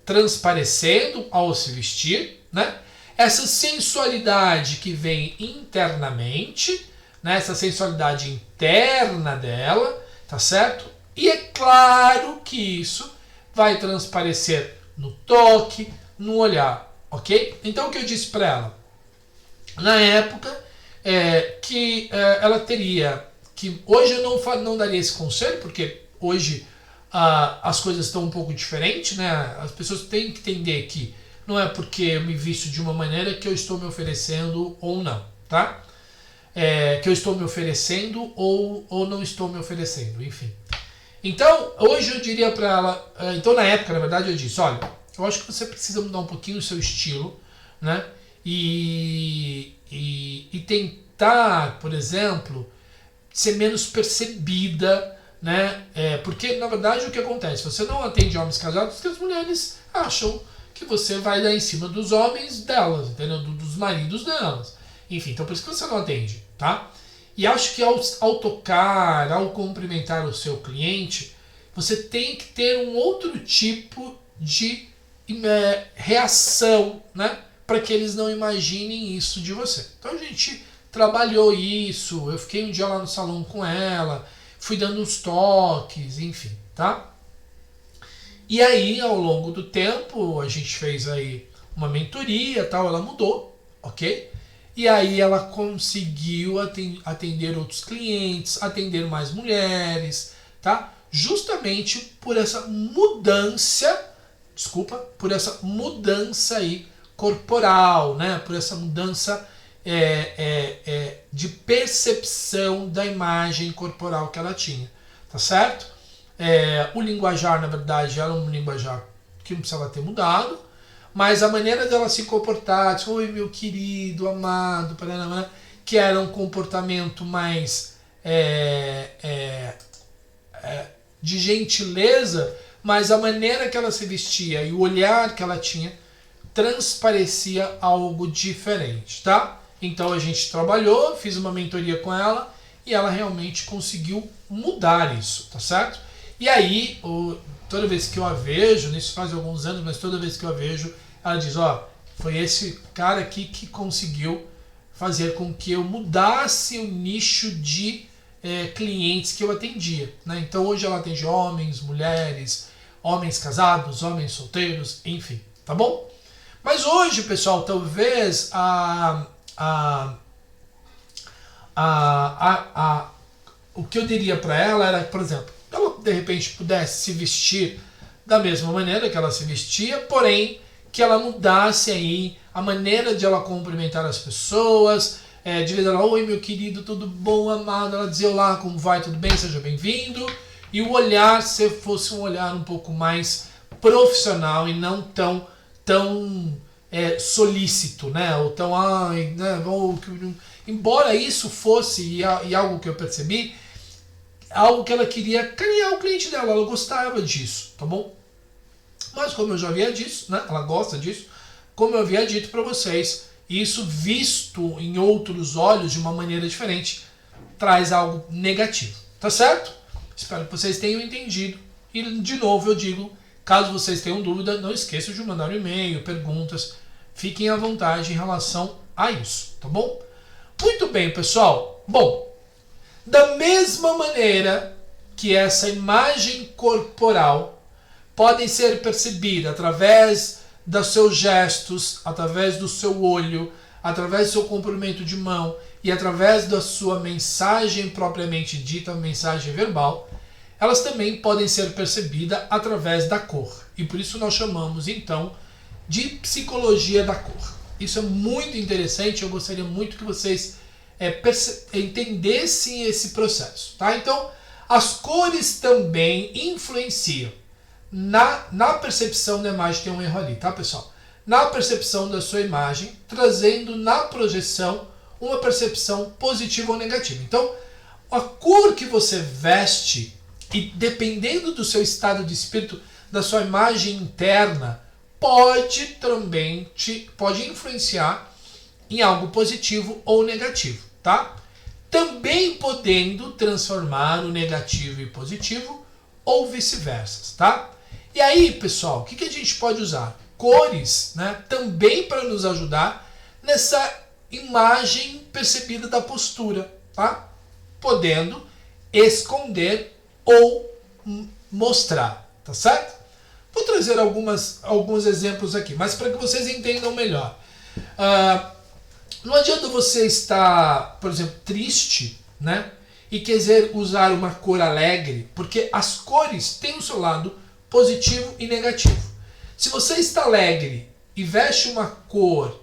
transparecendo ao se vestir, né? Essa sensualidade que vem internamente, né? Essa sensualidade interna dela, tá certo? E é claro que isso vai transparecer no toque, no olhar, ok? Então, o que eu disse para ela? Na época, que ela teria que... Hoje eu não daria esse conselho, porque hoje as coisas estão um pouco diferentes, né? As pessoas têm que entender que não é porque eu me visto de uma maneira que eu estou me oferecendo ou não, tá? Que eu estou me oferecendo ou não estou me oferecendo, enfim. Então, hoje eu diria para ela... Então, na época, na verdade, eu disse, olha, eu acho que você precisa mudar um pouquinho o seu estilo, né? E tentar, por exemplo, ser menos percebida, né? Porque, na verdade, o que acontece? Você não atende homens casados porque as mulheres acham que você vai dar em cima dos homens delas, entendeu? Dos maridos delas. Enfim, então por isso que você não atende, tá? E acho que ao tocar, ao cumprimentar o seu cliente, você tem que ter um outro tipo de reação, né? Para que eles não imaginem isso de você. Então a gente trabalhou isso, eu fiquei um dia lá no salão com ela, fui dando uns toques, enfim, tá? E aí, ao longo do tempo, a gente fez aí uma mentoria, tal, ela mudou, ok? E aí ela conseguiu atender outros clientes, atender mais mulheres, tá? Justamente por essa mudança, por essa mudança aí corporal, né? Por essa mudança de percepção da imagem corporal que ela tinha, tá certo? O linguajar, na verdade, era um linguajar que não precisava ter mudado, mas a maneira dela se comportar, tipo, oi meu querido, amado, que era um comportamento mais de gentileza, mas a maneira que ela se vestia e o olhar que ela tinha transparecia algo diferente, tá? Então a gente trabalhou, fiz uma mentoria com ela e ela realmente conseguiu mudar isso, tá certo? E aí, toda vez que eu a vejo, isso faz alguns anos, mas toda vez que eu a vejo, ela diz, foi esse cara aqui que conseguiu fazer com que eu mudasse o nicho de clientes que eu atendia, né? Então hoje ela atende homens, mulheres, homens casados, homens solteiros, enfim, tá bom? Mas hoje, pessoal, talvez o que eu diria para ela era, por exemplo, ela de repente pudesse se vestir da mesma maneira que ela se vestia, porém que ela mudasse aí a maneira de ela cumprimentar as pessoas, de vez ela, oi meu querido, tudo bom, amado, ela dizer olá, como vai, tudo bem, seja bem-vindo, e o olhar se fosse um olhar um pouco mais profissional e não tão solícito, né? Ou tão, né? Embora isso fosse, e algo que eu percebi, algo que ela queria carinhar o cliente dela, ela gostava disso, tá bom? Mas como eu já havia dito, né? Ela gosta disso, como eu havia dito para vocês, isso visto em outros olhos de uma maneira diferente traz algo negativo, tá certo? Espero que vocês tenham entendido. E de novo eu digo, caso vocês tenham dúvida, não esqueçam de mandar um e-mail, perguntas, fiquem à vontade em relação a isso, tá bom? Muito bem, pessoal. Bom, da mesma maneira que essa imagem corporal podem ser percebidas através dos seus gestos, através do seu olho, através do seu comprimento de mão e através da sua mensagem propriamente dita, mensagem verbal, elas também podem ser percebidas através da cor. E por isso nós chamamos, então, de psicologia da cor. Isso é muito interessante, eu gostaria muito que vocês entendessem esse processo, tá? Então, as cores também influenciam na percepção da imagem. Tem um erro ali, tá, pessoal? Na percepção da sua imagem, trazendo na projeção uma percepção positiva ou negativa. Então, a cor que você veste, e dependendo do seu estado de espírito, da sua imagem interna, pode influenciar em algo positivo ou negativo, tá? também podendo transformar o negativo em positivo ou vice-versa, tá? E aí, pessoal, o que a gente pode usar? Cores, né, também para nos ajudar nessa imagem percebida da postura, tá? Podendo esconder ou mostrar, tá certo? Vou trazer alguns exemplos aqui, mas para que vocês entendam melhor. Não adianta você estar, por exemplo, triste, né? E quiser usar uma cor alegre, porque as cores têm o seu lado positivo e negativo. Se você está alegre e veste uma cor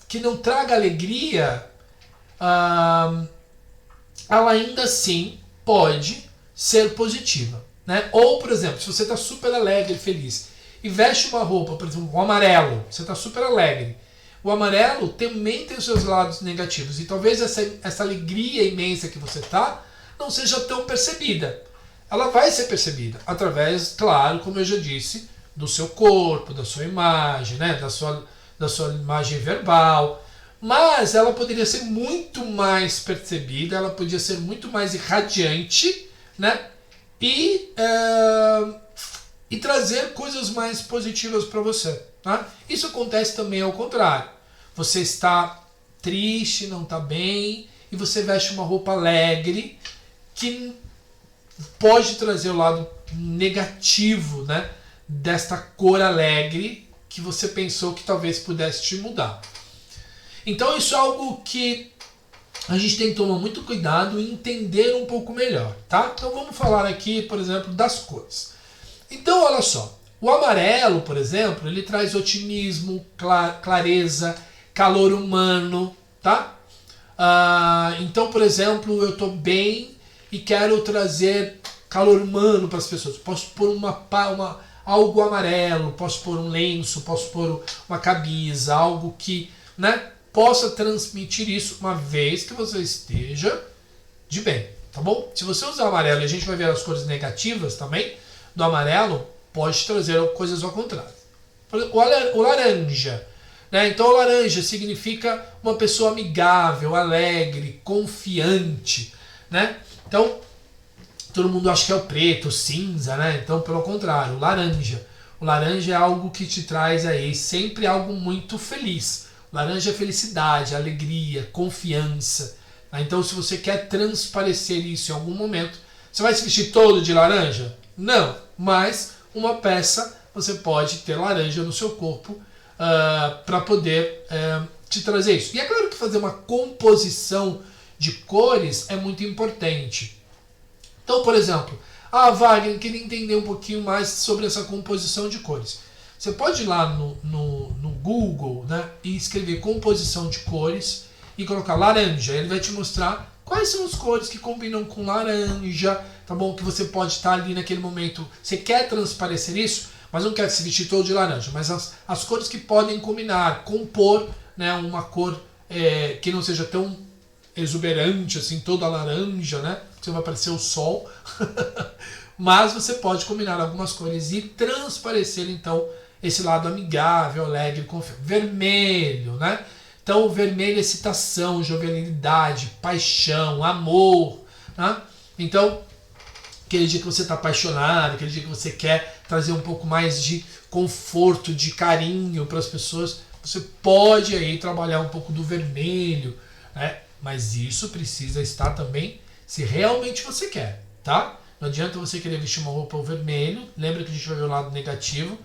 que não traga alegria, ela ainda assim pode ser positiva, né? Ou, por exemplo, se você está super alegre e feliz e veste uma roupa, por exemplo, o amarelo, você está super alegre. O amarelo também tem os seus lados negativos e talvez essa alegria imensa que você está não seja tão percebida. Ela vai ser percebida através, claro, como eu já disse, do seu corpo, da sua imagem, né? da sua imagem verbal, mas ela poderia ser muito mais percebida, ela podia ser muito mais irradiante, né? E trazer coisas mais positivas para você. Tá? Isso acontece também ao contrário. Você está triste, não está bem, e você veste uma roupa alegre que pode trazer o lado negativo, né, desta cor alegre que você pensou que talvez pudesse te mudar. Então isso é algo que a gente tem que tomar muito cuidado e entender um pouco melhor, tá? Então vamos falar aqui, por exemplo, das cores. Então olha só, o amarelo, por exemplo, ele traz otimismo, clareza, calor humano, tá? Então, por exemplo, eu estou bem e quero trazer calor humano para as pessoas. Posso pôr algo amarelo, posso pôr um lenço, posso pôr uma camisa, algo que, né, possa transmitir isso uma vez que você esteja de bem, tá bom? Se você usar amarelo, e a gente vai ver as cores negativas também do amarelo, pode trazer coisas ao contrário. O laranja, né? Então o laranja significa uma pessoa amigável, alegre, confiante, né? Então todo mundo acha que é o preto, o cinza, né? Então pelo contrário, o laranja. O laranja é algo que te traz aí sempre algo muito feliz. O laranja é felicidade, alegria, confiança. Né? Então se você quer transparecer isso em algum momento, você vai se vestir todo de laranja? Não, mas uma peça você pode ter laranja no seu corpo para poder te trazer isso. E é claro que fazer uma composição de cores é muito importante. Então, por exemplo, Wagner, queria entender um pouquinho mais sobre essa composição de cores. Você pode ir lá no Google, né, e escrever composição de cores e colocar laranja. Ele vai te mostrar quais são as cores que combinam com laranja, tá bom? Que você pode estar ali naquele momento. Você quer transparecer isso, mas não quer se vestir todo de laranja. Mas as cores que podem combinar, compor, né, uma cor que não seja tão exuberante, assim, toda laranja, né? Você vai parecer o sol. Mas você pode combinar algumas cores e transparecer, então, esse lado amigável, alegre, confiante. Vermelho, né? Então, o vermelho é excitação, jovialidade, paixão, amor, né? Então, aquele dia que você está apaixonado, aquele dia que você quer trazer um pouco mais de conforto, de carinho para as pessoas, você pode aí trabalhar um pouco do vermelho, né? Mas isso precisa estar também se realmente você quer, tá? Não adianta você querer vestir uma roupa vermelho. Lembra que a gente vai ver o lado negativo,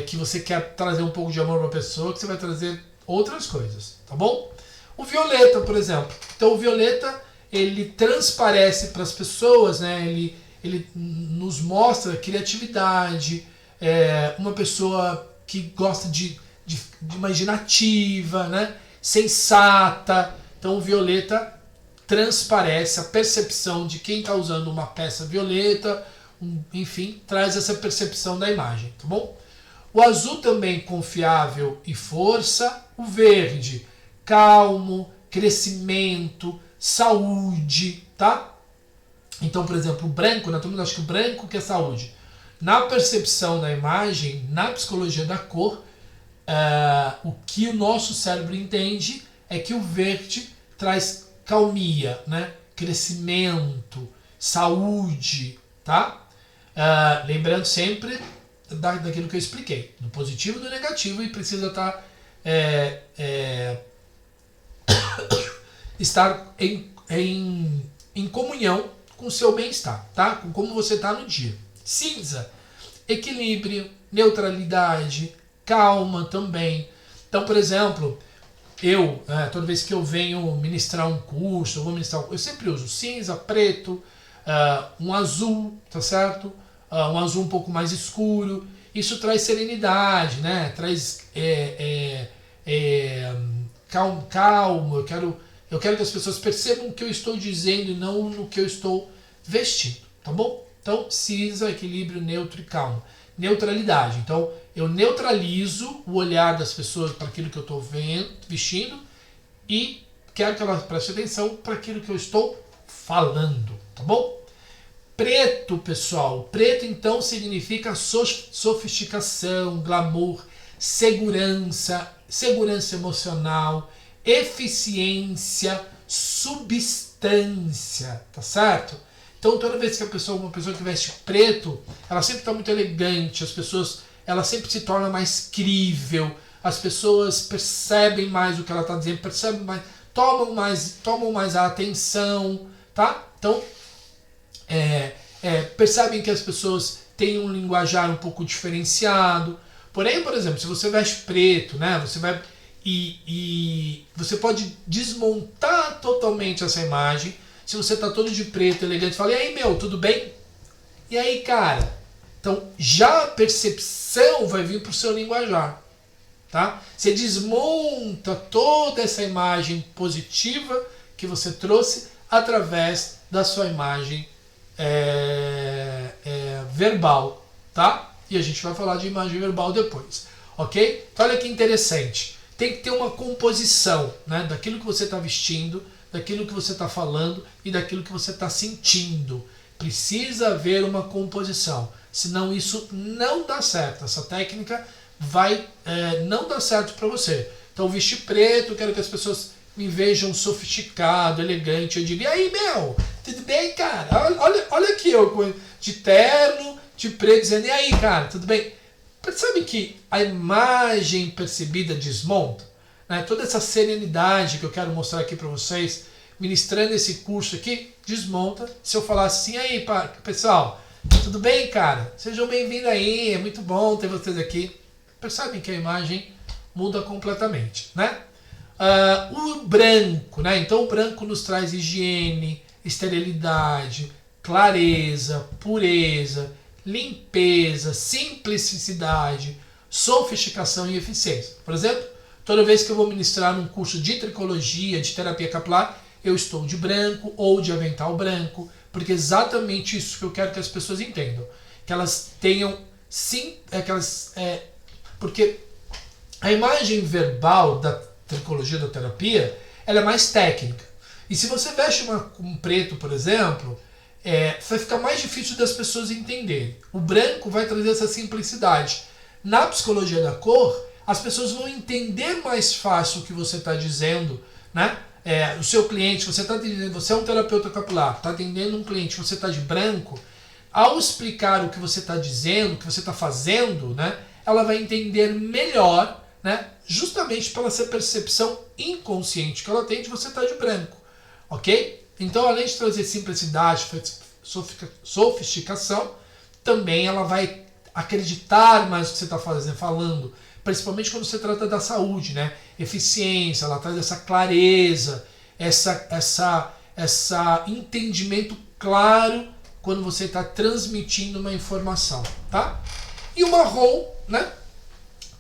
que você quer trazer um pouco de amor para a pessoa, que você vai trazer outras coisas, tá bom? O violeta, por exemplo. Então o violeta, ele transparece para as pessoas, né? Ele nos mostra criatividade, uma pessoa que gosta de imaginativa, né? Sensata. Então o violeta transparece a percepção de quem está usando uma peça violeta, enfim, traz essa percepção da imagem, tá bom? O azul também confiável e força, o verde calmo, crescimento, saúde, tá? Então, por exemplo, o branco, né? Todo mundo acha que o branco que é saúde. Na percepção da imagem, na psicologia da cor, o que o nosso cérebro entende é que o verde traz calmia, né? Crescimento, saúde, tá? Lembrando sempre daquilo que eu expliquei, do positivo e do negativo, e precisa estar em comunhão com o seu bem-estar, tá? Com como você está no dia. Cinza, equilíbrio, neutralidade, calma também. Então, por exemplo, toda vez que eu venho ministrar um curso, eu sempre uso cinza, preto, um azul, tá certo? Um azul um pouco mais escuro. Isso traz serenidade, né? Traz calma. Eu quero que as pessoas percebam o que eu estou dizendo e não no que eu estou vestindo, tá bom? Então, cinza, equilíbrio, neutro e calma. Neutralidade. Então, eu neutralizo o olhar das pessoas para aquilo que eu estou vestindo e quero que elas prestem atenção para aquilo que eu estou falando, tá bom? Preto, pessoal. Preto, então, significa sofisticação, glamour, segurança emocional, eficiência, substância, tá certo? Então, toda vez que uma pessoa que veste preto, ela sempre está muito elegante, ela sempre se torna mais crível, as pessoas percebem mais o que ela está dizendo, percebem mais, tomam mais a atenção, tá? Então, percebem que as pessoas têm um linguajar um pouco diferenciado. Porém, por exemplo, se você veste preto, né, você vai e você pode desmontar totalmente essa imagem. Se você tá todo de preto, elegante, fala: "E aí, meu, tudo bem? E aí, cara?" Então, já a percepção vai vir pro seu linguajar, tá? Você desmonta toda essa imagem positiva que você trouxe através da sua imagem verbal, tá? E a gente vai falar de imagem verbal depois, ok? Então, olha que interessante. Tem que ter uma composição, né, daquilo que você está vestindo, daquilo que você está falando e daquilo que você está sentindo. Precisa haver uma composição, senão isso não dá certo. Essa técnica vai não dar certo para você. Então, vestir preto, quero que as pessoas me vejam sofisticado, elegante. Eu digo: "E aí, meu, tudo bem, cara? Olha aqui, eu de terno, de preto, dizendo: "E aí, cara, tudo bem?" Percebe que a imagem percebida desmonta? Né? Toda essa serenidade que eu quero mostrar aqui para vocês, ministrando esse curso aqui, desmonta. Se eu falasse assim: "Aí, pessoal, tudo bem, cara? Sejam bem-vindos aí, é muito bom ter vocês aqui." Percebem que a imagem muda completamente, né? O branco, né? Então o branco nos traz higiene, esterilidade, clareza, pureza, limpeza, simplicidade, sofisticação e eficiência. Por exemplo, toda vez que eu vou ministrar um curso de tricologia, de terapia capilar, eu estou de branco ou de avental branco, porque é exatamente isso que eu quero que as pessoas entendam. Que elas tenham, porque a imagem verbal da tricologia, da terapia, ela é mais técnica. E se você veste um preto, por exemplo, vai ficar mais difícil das pessoas entenderem. O branco vai trazer essa simplicidade. Na psicologia da cor, as pessoas vão entender mais fácil o que você está dizendo, né? O seu cliente, você é um terapeuta capilar, está atendendo um cliente, você está de branco, ao explicar o que você está dizendo, o que você está fazendo, né? Ela vai entender melhor, né? Justamente pela essa percepção inconsciente que ela tem de você estar de branco, ok? Então, além de trazer simplicidade, sofisticação, também ela vai acreditar mais no que você está falando, principalmente quando se trata da saúde, né? Eficiência, ela traz essa clareza, essa entendimento claro quando você está transmitindo uma informação, tá? E o marrom, né?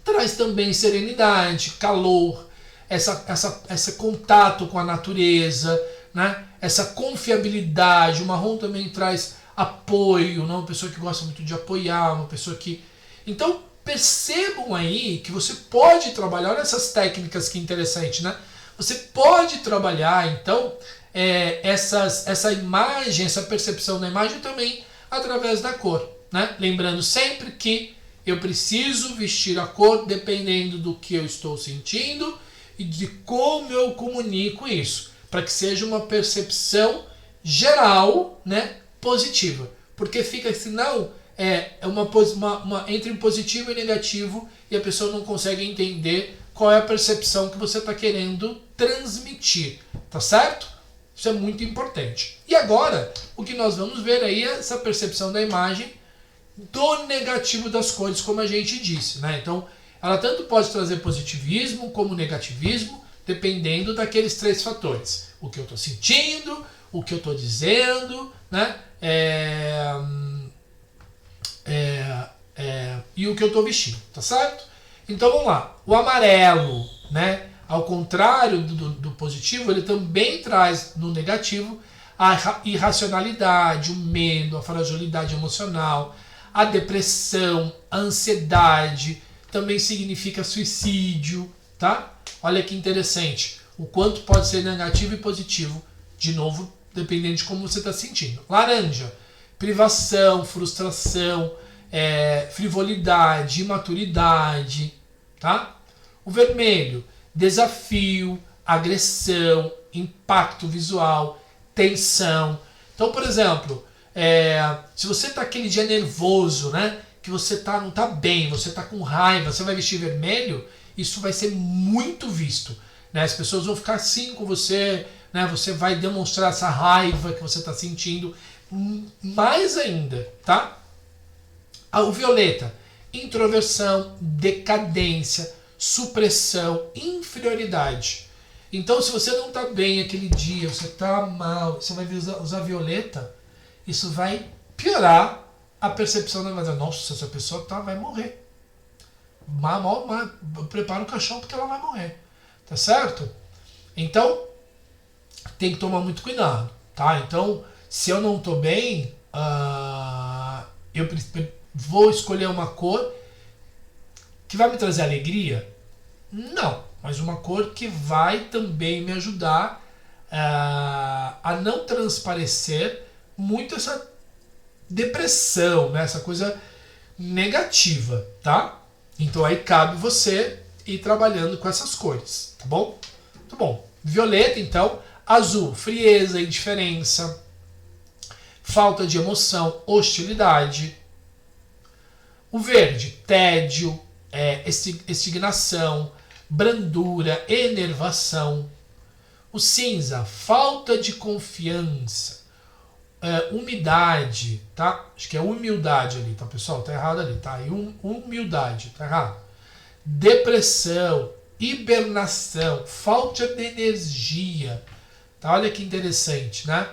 Traz também serenidade, calor, esse contato com a natureza, né? Essa confiabilidade. O marrom também traz apoio, não? Uma pessoa que gosta muito de apoiar, uma pessoa que... Então, percebam aí que você pode trabalhar, olha essas técnicas que interessante, né? Você pode trabalhar, então, essa imagem, essa percepção da imagem também através da cor, né? Lembrando sempre que eu preciso vestir a cor dependendo do que eu estou sentindo e de como eu comunico isso. para que seja uma percepção geral, né, positiva. Porque fica assim, não, entre positivo e negativo e a pessoa não consegue entender qual é a percepção que você está querendo transmitir, tá certo? Isso é muito importante. E agora, o que nós vamos ver aí é essa percepção da imagem do negativo das cores, como a gente disse, né? Então, ela tanto pode trazer positivismo como negativismo, dependendo daqueles 3 fatores. O que eu estou sentindo, o que eu estou dizendo, né? E o que eu estou vestindo, tá certo? Então vamos lá. O amarelo, né? Ao contrário do positivo, ele também traz no negativo a irracionalidade, o medo, a fragilidade emocional, a depressão, a ansiedade, também significa suicídio, tá? Olha que interessante. O quanto pode ser negativo e positivo, de novo, dependendo de como você está sentindo. Laranja, privação, frustração, frivolidade, imaturidade, tá? O vermelho, desafio, agressão, impacto visual, tensão. Então, por exemplo, se você está aquele dia nervoso, né, que você não está bem, você está com raiva, você vai vestir vermelho, isso vai ser muito visto, né? As pessoas vão ficar assim com você, né? Você vai demonstrar essa raiva que você está sentindo, mais ainda, tá? O violeta, introversão, decadência, supressão, inferioridade. Então, se você não está bem aquele dia, você está mal, você vai usar violeta, isso vai piorar a percepção da imagem. Nossa, essa pessoa vai morrer. Prepara o caixão porque ela vai morrer. Tá certo? Então, tem que tomar muito cuidado. Tá? Então, se eu não estou bem, eu vou escolher uma cor que vai me trazer alegria? Não, mas uma cor que vai também me ajudar a não transparecer muito essa depressão, né? Essa coisa negativa, tá? Então aí cabe você ir trabalhando com essas cores, tá bom? Muito bom. Violeta, então. Azul, frieza, indiferença, falta de emoção, hostilidade. O verde, tédio, estagnação, brandura, enervação. O cinza, falta de confiança, umidade, tá? Acho que é humildade ali, tá, pessoal? Tá errado ali, tá? E humildade, tá errado. Depressão, hibernação, falta de energia. Tá? Olha que interessante, né?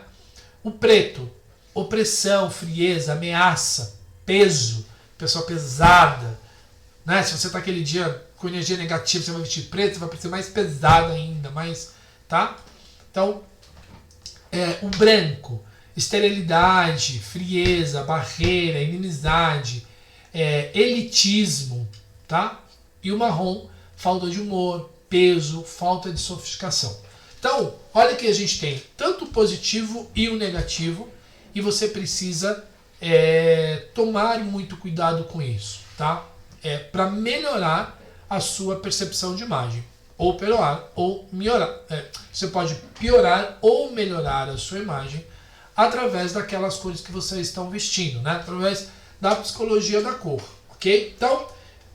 O preto, opressão, frieza, ameaça, peso, pessoa pesada, né? Se você tá aquele dia com energia negativa, você vai vestir preto, você vai parecer mais pesado ainda, mais, tá? Então, o branco, esterilidade, frieza, barreira, inimizade, elitismo, tá? E o marrom, falta de humor, peso, falta de sofisticação. Então, olha que a gente tem tanto o positivo e o negativo, e você precisa tomar muito cuidado com isso, tá? Para melhorar a sua percepção de imagem. Ou piorar, ou melhorar. Você pode piorar ou melhorar a sua imagem através daquelas cores que vocês estão vestindo, né? Através da psicologia da cor, ok? Então,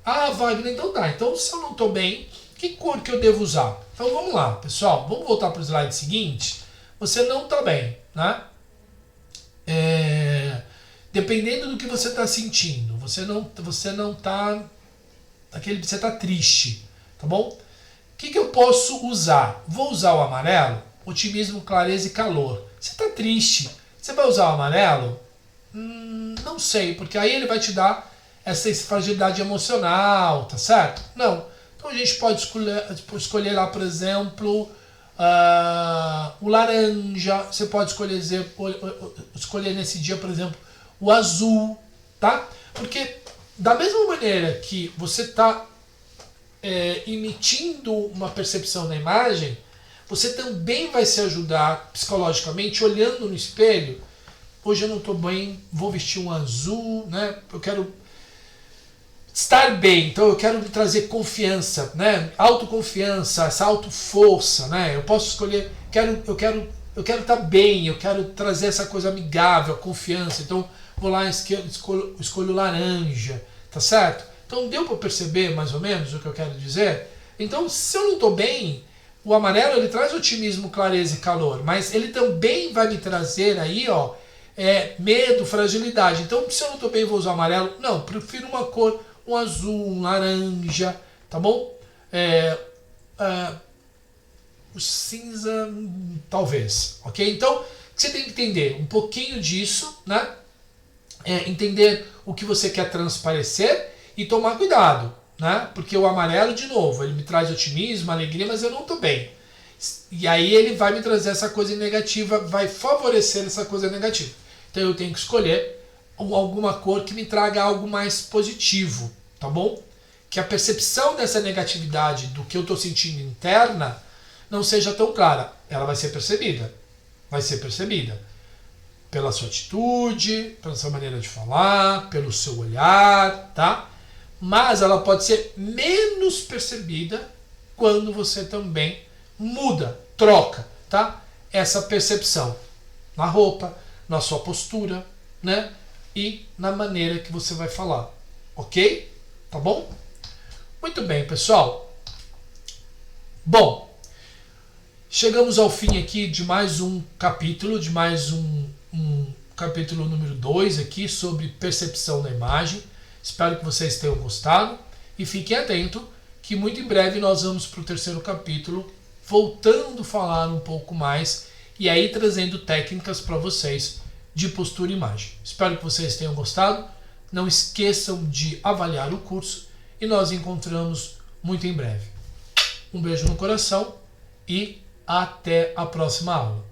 Wagner, então tá. Então, se eu não estou bem, que cor que eu devo usar? Então, vamos lá, pessoal. Vamos voltar para o slide seguinte. Você não está bem, né? Dependendo do que você está sentindo, você não está... Você está triste, tá bom? O que eu posso usar? Vou usar o amarelo, otimismo, clareza e calor. Você está triste, você vai usar o amarelo? Não sei, porque aí ele vai te dar essa fragilidade emocional, tá certo? Não. Então a gente pode escolher lá, por exemplo, o laranja. Você pode escolher nesse dia, por exemplo, o azul, tá? Porque da mesma maneira que você está emitindo uma percepção na imagem, você também vai se ajudar psicologicamente olhando no espelho. Hoje eu não estou bem, vou vestir um azul, né? Eu quero estar bem, então eu quero me trazer confiança, né? Autoconfiança, essa autoforça, né? Eu posso escolher, eu quero estar bem, eu quero trazer essa coisa amigável, a confiança. Então, vou lá e escolho laranja, tá certo? Então, deu para perceber mais ou menos o que eu quero dizer? Então, se eu não estou bem, o amarelo ele traz otimismo, clareza e calor, mas ele também vai me trazer aí, ó, medo, fragilidade. Então, se eu não estou bem, vou usar amarelo. Não, prefiro uma cor, um azul, um laranja, tá bom? O cinza, talvez, ok? Então, você tem que entender um pouquinho disso, né? Entender o que você quer transparecer e tomar cuidado, né? Porque o amarelo, de novo, ele me traz otimismo, alegria, mas eu não estou bem. E aí ele vai me trazer essa coisa negativa, vai favorecer essa coisa negativa. Então eu tenho que escolher alguma cor que me traga algo mais positivo, tá bom? Que a percepção dessa negatividade, do que eu estou sentindo interna, não seja tão clara. Ela vai ser percebida. Vai ser percebida pela sua atitude, pela sua maneira de falar, pelo seu olhar, tá? Mas ela pode ser menos percebida quando você também muda, troca, tá? Essa percepção na roupa, na sua postura, né? E na maneira que você vai falar, ok? Tá bom? Muito bem, pessoal. Bom, chegamos ao fim aqui de mais um capítulo, de mais um capítulo número 2 aqui sobre percepção da imagem. Espero que vocês tenham gostado e fiquem atentos que muito em breve nós vamos para o 3º capítulo, voltando a falar um pouco mais e aí trazendo técnicas para vocês de postura e imagem. Espero que vocês tenham gostado. Não esqueçam de avaliar o curso e nós encontramos muito em breve. Um beijo no coração e até a próxima aula.